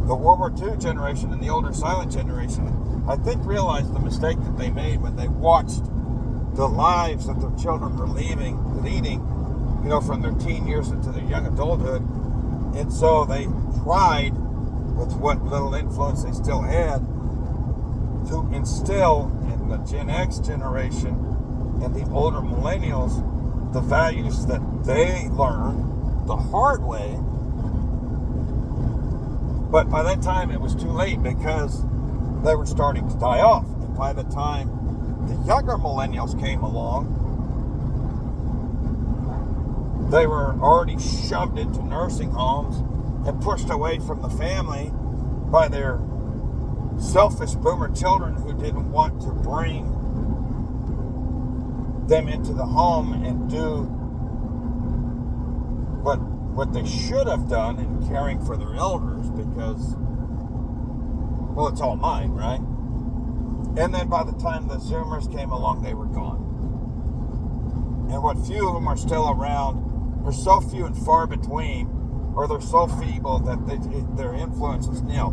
the World War II generation and the older silent generation, I think, realized the mistake that they made when they watched the lives that their children were leading, from their teen years into their young adulthood. And so they tried, with what little influence they still had, to instill in the Gen X generation and the older millennials the values that they learned the hard way. But by that time it was too late, because they were starting to die off. And by the time the younger millennials came along, they were already shoved into nursing homes and pushed away from the family by their selfish boomer children who didn't want to bring them into the home and do what they should have done in caring for their elders, because, well, it's all mine, right? And then by the time the Zoomers came along, they were gone. And what few of them are still around are so few and far between, or they're so feeble that their influence is nil.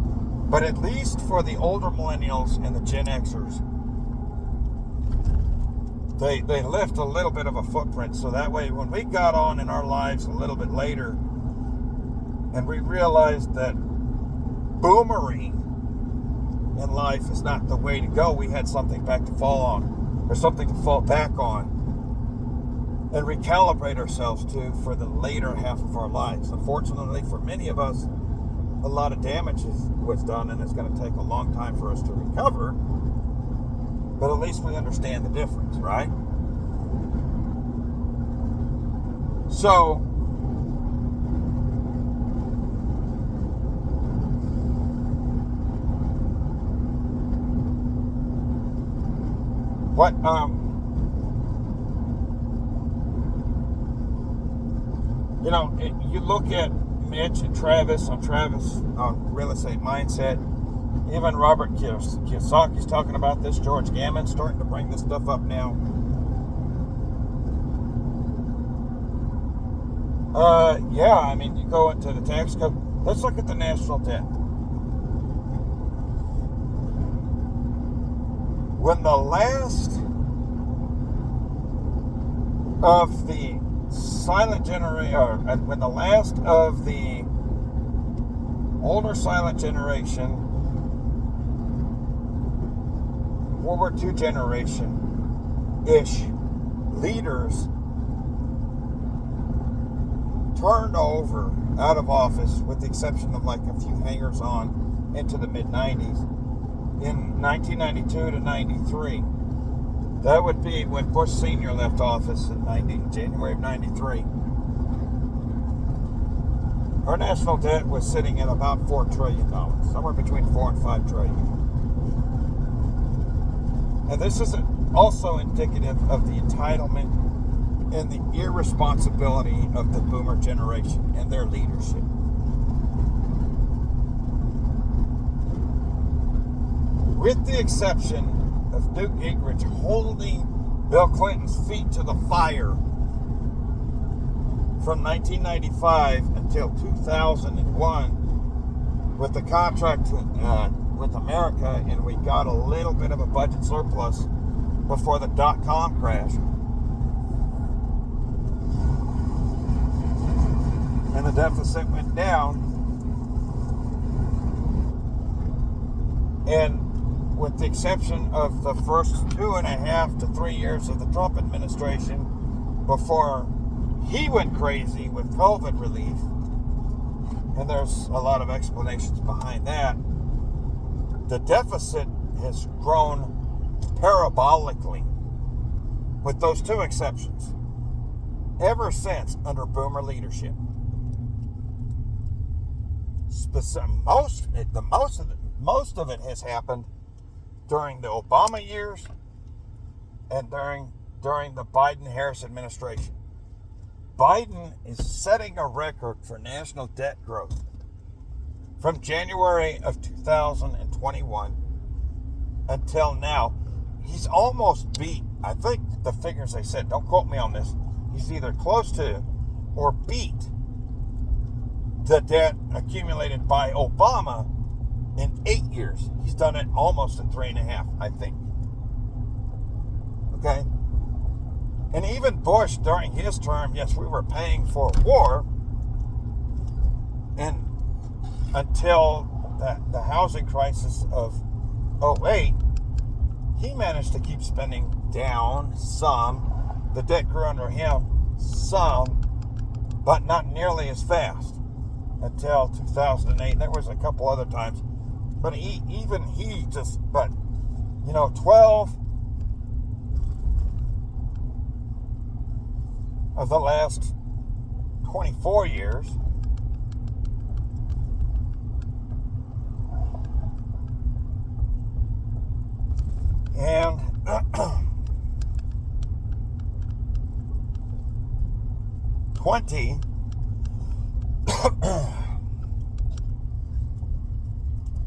But at least for the older millennials and the Gen Xers, they left a little bit of a footprint. So that way, when we got on in our lives a little bit later, and we realized that boomering in life is not the way to go, we had something back to fall on, or something to fall back on, and recalibrate ourselves to for the later half of our lives. Unfortunately, for many of us, a lot of damage was done, and it's going to take a long time for us to recover. But at least we understand the difference, right? So, But you look at Mitch and Travis on Real Estate Mindset. Even Robert Kiyosaki's talking about this. George Gammon's starting to bring this stuff up now. You go into the tax code. Let's look at the national debt. When the last of the silent generation, when the last of the older silent generation, World War II generation-ish leaders turned over out of office, with the exception of like a few hangers on into the mid-90s, in 1992 to 93. That would be when Bush Sr. left office in January of 93. Our national debt was sitting at about $4 trillion, somewhere between $4 and $5 trillion. And this is also indicative of the entitlement and the irresponsibility of the boomer generation and their leadership. With the exception of Newt Gingrich holding Bill Clinton's feet to the fire from 1995 until 2001 with the contract with America, and we got a little bit of a budget surplus before the dot-com crash. And the deficit went down. And with the exception of the first 2.5 to 3 years of the Trump administration, before he went crazy with COVID relief, and there's a lot of explanations behind that, the deficit has grown parabolically, with those two exceptions, ever since under boomer leadership. Most of it has happened during the Obama years and during the Biden-Harris administration. Biden is setting a record for national debt growth from January of 2021 until now. He's almost beat, I think the figures they said, don't quote me on this, he's either close to or beat the debt accumulated by Obama in 8 years. He's done it almost in 3.5, I think. Okay? And even Bush, during his term, yes, we were paying for war, and until the housing crisis of 2008, he managed to keep spending down some. The debt grew under him some, but not nearly as fast until 2008. There was a couple other times, but 12 of the last 24 years and 20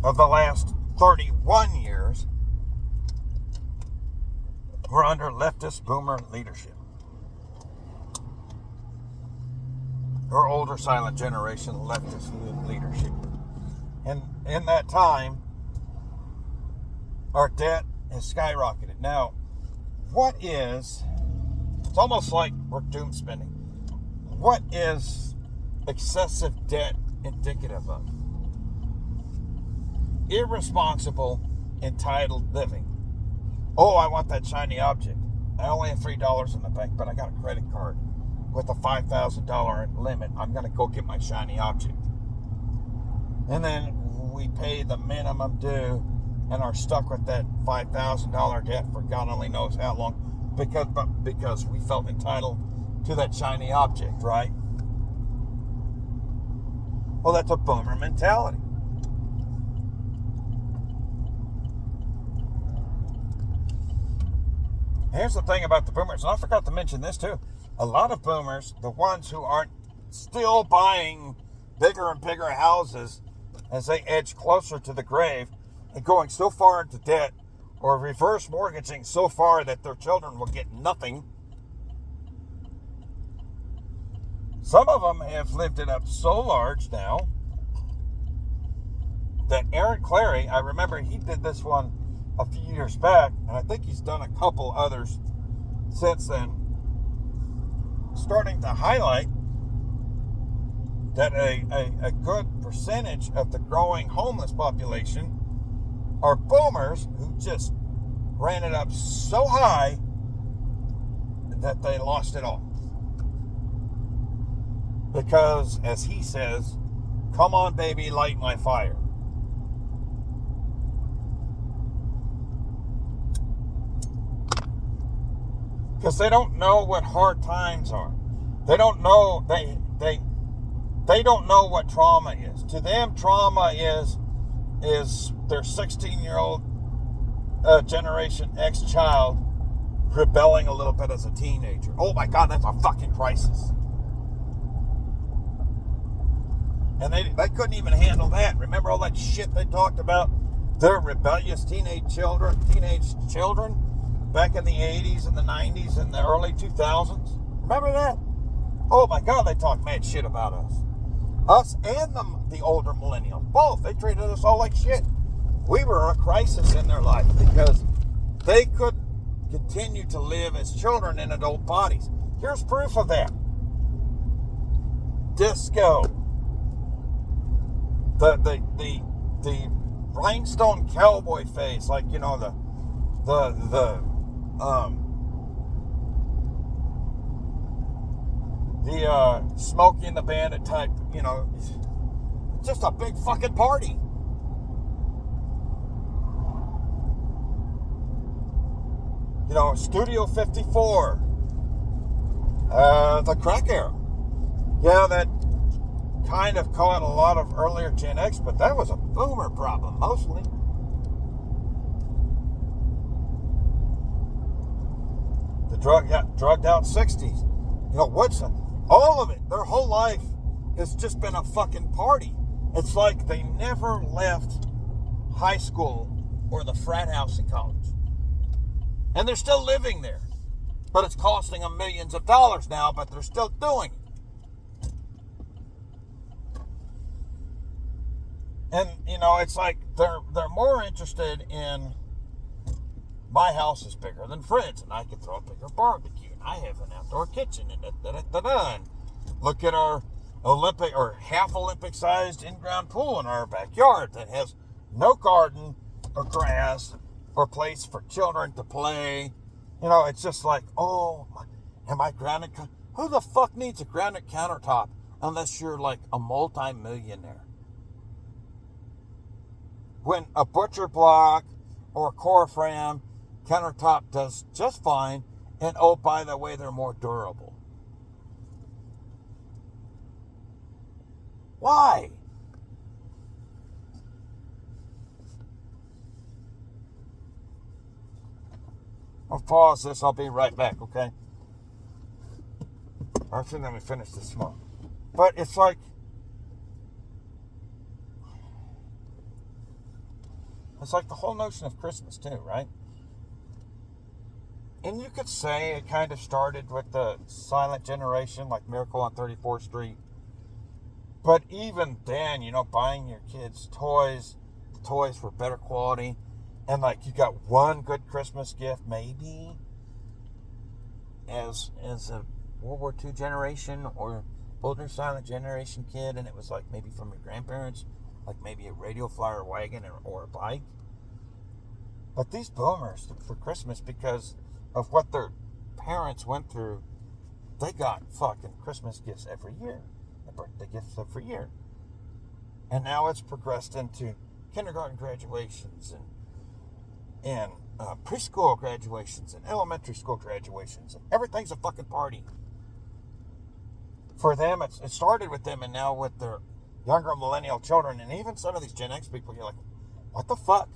of the last 31 years were under leftist boomer leadership, or older silent generation leftist leadership. And in that time, our debt has skyrocketed. Now, it's almost like we're doom spending. What is excessive debt indicative of? Irresponsible, entitled living. Oh, I want that shiny object. I only have $3 in the bank, but I got a credit card with a $5,000 limit. I'm going to go get my shiny object. And then we pay the minimum due and are stuck with that $5,000 debt for God only knows how long, because we felt entitled to that shiny object, right? Well, that's a boomer mentality. Here's the thing about the boomers, and I forgot to mention this too. A lot of boomers, the ones who aren't still buying bigger and bigger houses as they edge closer to the grave and going so far into debt or reverse mortgaging so far that their children will get nothing. Some of them have lived it up so large now that Aaron Clary, I remember he did this one a few years back, and I think he's done a couple others since then, starting to highlight that a good percentage of the growing homeless population are boomers who just ran it up so high that they lost it all. Because, as he says, come on, baby, light my fire. Because they don't know what hard times are. They don't know, they don't know what trauma is. To them, trauma is their 16-year-old Generation X child rebelling a little bit as a teenager. Oh my God, that's a fucking crisis. And they couldn't even handle that. Remember all that shit they talked about? Their rebellious teenage children back in the 80s and the 90s and the early 2000s. Remember that? Oh my God, they talked mad shit about us. Us and the older millennials. Both. They treated us all like shit. We were a crisis in their life because they could continue to live as children in adult bodies. Here's proof of that. Disco. The rhinestone cowboy face, like, you know, the Smokey and the Bandit type, you know, just a big fucking party. You know, Studio 54, the crack era. Yeah, that kind of caught a lot of earlier Gen X, but that was a boomer problem, mostly. The drugged out 60s. You know, all of it, their whole life has just been a fucking party. It's like they never left high school or the frat house in college. And they're still living there. But it's costing them millions of dollars now, but they're still doing it. And, you know, it's like they're more interested in my house is bigger than Fred's, and I can throw a bigger barbecue, and I have an outdoor kitchen, and and look at our Olympic or half Olympic-sized in-ground pool in our backyard that has no garden or grass or place for children to play. You know, it's just like, oh, am I granite? Who the fuck needs a granite countertop unless you're like a multi-millionaire? When a butcher block or a core frame countertop does just fine, and oh, by the way, they're more durable. Why? I'll pause this. I'll be right back, okay? Actually, let me finish this smoke. But it's like, the whole notion of Christmas too, right? And you could say it kind of started with the silent generation, like Miracle on 34th Street. But even then, you know, buying your kids toys, the toys were better quality. And like you got one good Christmas gift, maybe, as a World War II generation or older silent generation kid. And it was like maybe from your grandparents, like maybe a radio flyer wagon or a bike. But these boomers, for Christmas, because of what their parents went through, they got fucking Christmas gifts every year, and birthday gifts every year. And now it's progressed into kindergarten graduations and preschool graduations and elementary school graduations. And everything's a fucking party. For them, it started with them, and now with their younger millennial children, and even some of these Gen X people, you're like, what the fuck?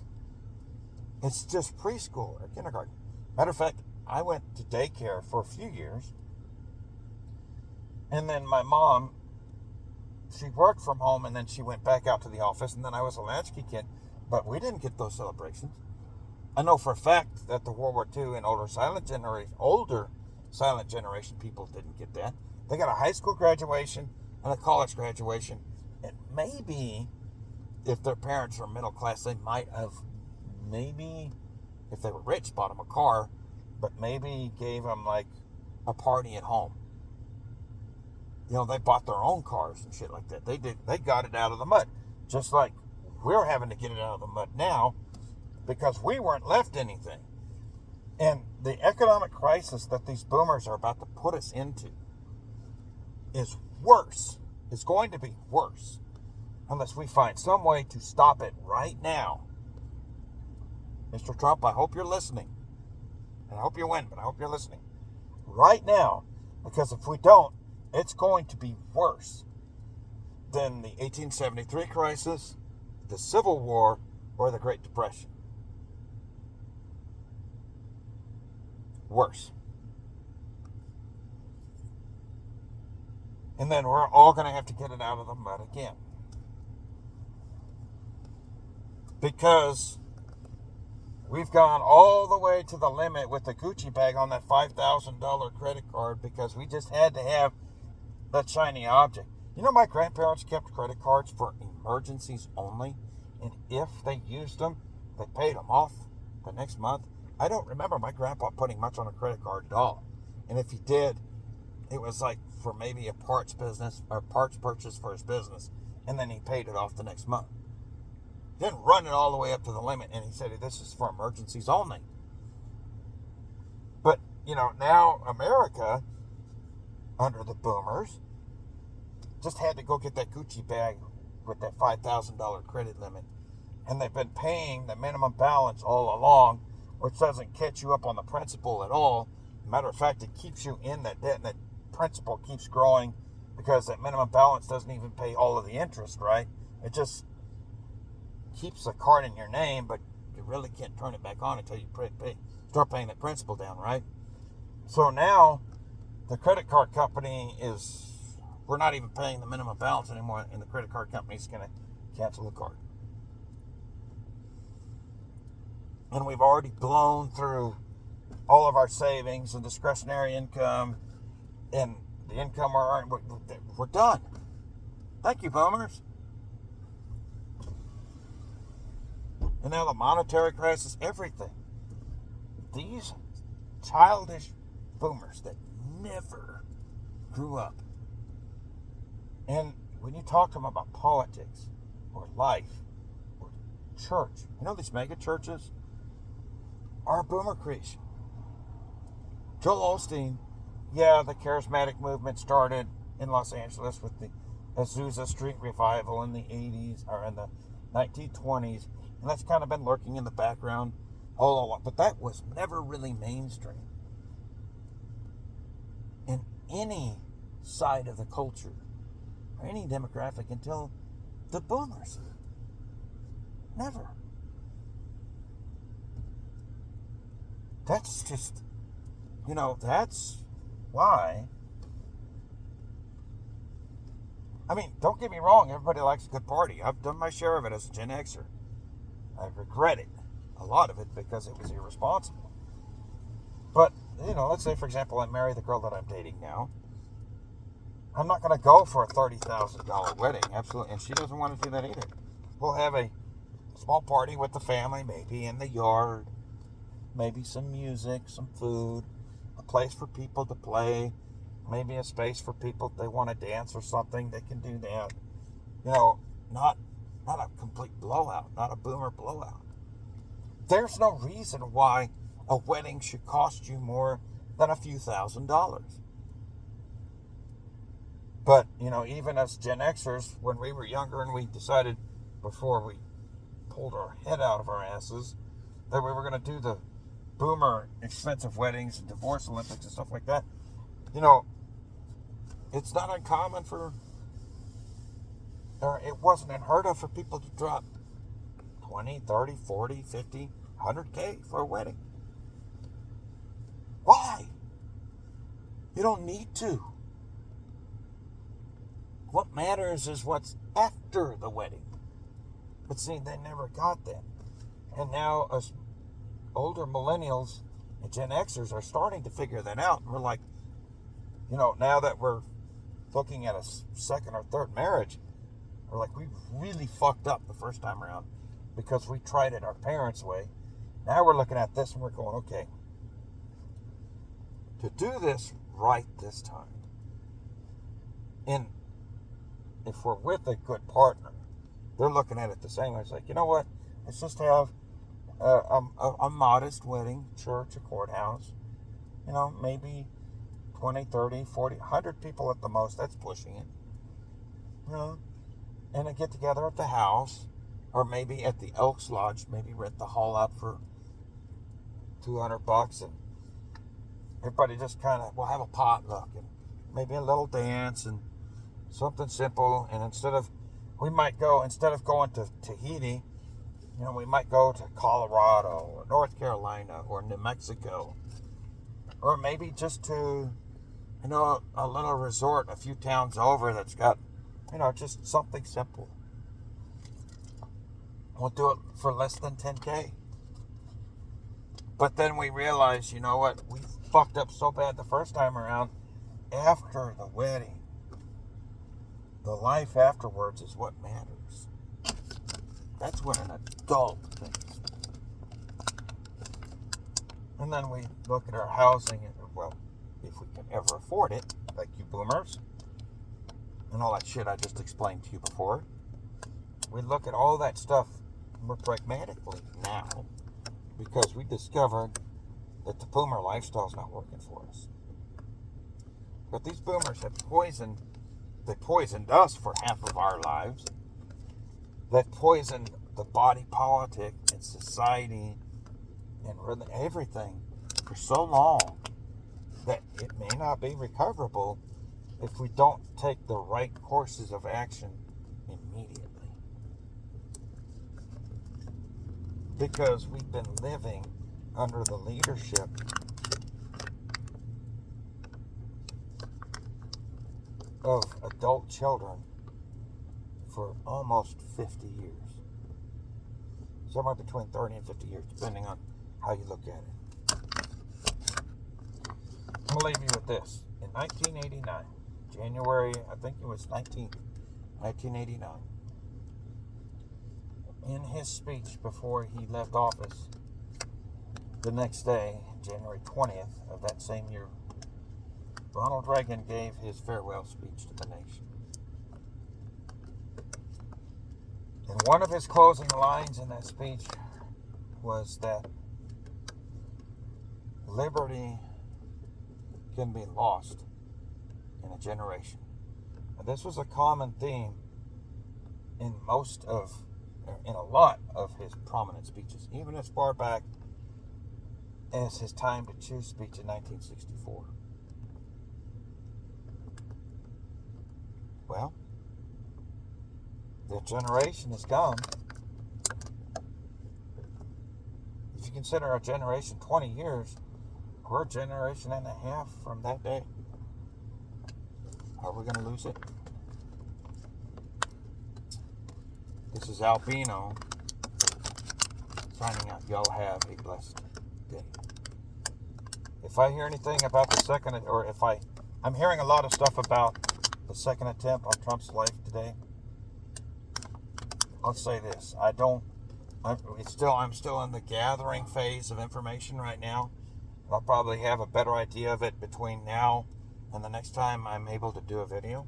It's just preschool or kindergarten. Matter of fact, I went to daycare for a few years. And then my mom, she worked from home, and then she went back out to the office, and then I was a latchkey kid. But we didn't get those celebrations. I know for a fact that the World War II and older silent generation people didn't get that. They got a high school graduation and a college graduation. And maybe if their parents were middle class, they might have, maybe if they were rich, bought them a car, but maybe gave them like a party at home. You know, they bought their own cars and shit like that. They got it out of the mud. Just like we're having to get it out of the mud now because we weren't left anything. And the economic crisis that these boomers are about to put us into is worse. It's going to be worse unless we find some way to stop it right now. Mr. Trump, I hope you're listening. And I hope you win, but I hope you're listening. Right now. Because if we don't, it's going to be worse than the 1873 crisis, the Civil War, or the Great Depression. Worse. And then we're all going to have to get it out of the mud again. Because we've gone all the way to the limit with the Gucci bag on that $5,000 credit card because we just had to have that shiny object. You know, my grandparents kept credit cards for emergencies only. And if they used them, they paid them off the next month. I don't remember my grandpa putting much on a credit card at all. And if he did, it was like for maybe a parts business or parts purchase for his business. And then he paid it off the next month. Didn't run it all the way up to the limit. And he said, this is for emergencies only. But, you know, now America, under the boomers, just had to go get that Gucci bag with that $5,000 credit limit. And they've been paying the minimum balance all along, which doesn't catch you up on the principal at all. Matter of fact, it keeps you in that debt, and that principal keeps growing because that minimum balance doesn't even pay all of the interest, right? It just keeps the card in your name, but you really can't turn it back on until you start paying that principal down, right? So now the credit card company we're not even paying the minimum balance anymore, and the credit card company is going to cancel the card. And we've already blown through all of our savings and discretionary income and the income we're done. Thank you, boomers. And now the monetary crisis, everything. These childish boomers that never grew up. And when you talk to them about politics or life or church, you know these mega churches are a boomer creation. Joel Osteen, the charismatic movement started in Los Angeles with the Azusa Street revival in the 80s or in the 1920s. And that's kind of been lurking in the background all along. But that was never really mainstream in any side of the culture or any demographic until the boomers. Never. That's just, that's why. I mean, don't get me wrong, everybody likes a good party. I've done my share of it as a Gen Xer. I regret it, a lot of it, because it was irresponsible. But, let's say, for example, I marry the girl that I'm dating now. I'm not going to go for a $30,000 wedding, absolutely, and she doesn't want to do that either. We'll have a small party with the family, maybe in the yard, maybe some music, some food, a place for people to play, maybe a space for people if they want to dance or something, they can do that. Not a complete blowout, not a boomer blowout. There's no reason why a wedding should cost you more than a few $1,000s. But, even as Gen Xers, when we were younger and we decided before we pulled our head out of our asses that we were going to do the boomer expensive weddings and divorce Olympics and stuff like that, it's not uncommon it wasn't unheard of for people to drop 20, 30, 40, 50, 100K for a wedding. You don't need to. What matters is what's after the wedding. But see, they never got that. And now us older millennials and Gen Xers are starting to figure that out. And we're like, now that we're looking at a second or third marriage, we're like, we really fucked up the first time around because we tried it our parents' way. Now we're looking at this and we're going, okay, to do this right this time, and if we're with a good partner, they're looking at it the same way. It's like, you know what? Let's just have a modest wedding, church, a courthouse. Maybe 20, 30, 40, 100 people at the most. That's pushing it. And a get together at the house, or maybe at the Elks Lodge. Maybe rent the hall out for $200, and everybody just we'll have a potluck and maybe a little dance and something simple. And instead of going to Tahiti, we might go to Colorado or North Carolina or New Mexico, or maybe just to, a little resort a few towns over that's got, just something simple. We'll do it for less than $10K. But then we realize, you know what? We fucked up so bad the first time around. After the wedding, the life afterwards is what matters. That's what an adult thinks. And then we look at our housing and, well, if we can ever afford it, like you boomers, and all that shit I just explained to you before. We look at all that stuff more pragmatically now because we discovered that the boomer lifestyle is not working for us. But these boomers have poisoned us for half of our lives. That poisoned the body politic and society and really everything for so long that it may not be recoverable if we don't take the right courses of action immediately. Because we've been living under the leadership of adult children for almost 50 years. Somewhere between 30 and 50 years, depending on how you look at it. I'm going to leave you with this. In 1989, January, I think it was 1989, in his speech before he left office the next day, January 20th of that same year, Ronald Reagan gave his farewell speech to the nation. And one of his closing lines in that speech was that liberty can be lost in a generation. And this was a common theme in a lot of his prominent speeches, even as far back as his Time to Choose speech in 1964. Well, the generation has come. If you consider our generation 20 years, we're a generation and a half from that day. Are we going to lose it? This is AL-BINO signing out. Y'all have a blessed day. If I hear anything about the second, or if I'm hearing a lot of stuff about the second attempt on Trump's life today, I'll say this. I'm still in the gathering phase of information right now. I'll probably have a better idea of it between now and the next time I'm able to do a video.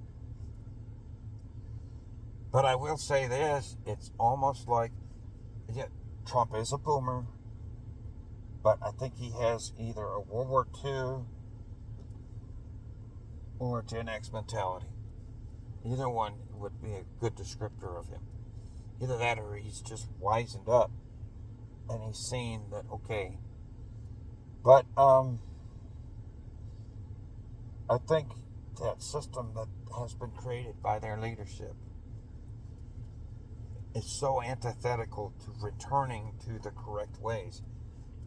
But I will say this, it's almost like, yeah, Trump is a boomer, but I think he has either a World War II or a Gen X mentality. Either one would be a good descriptor of him. Either that or he's just wisened up and he's seen that, okay. But I think that system that has been created by their leadership is so antithetical to returning to the correct ways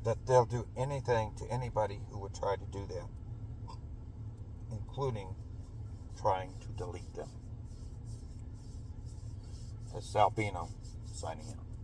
that they'll do anything to anybody who would try to do that. including trying to delete them. This is AL-BINO signing out.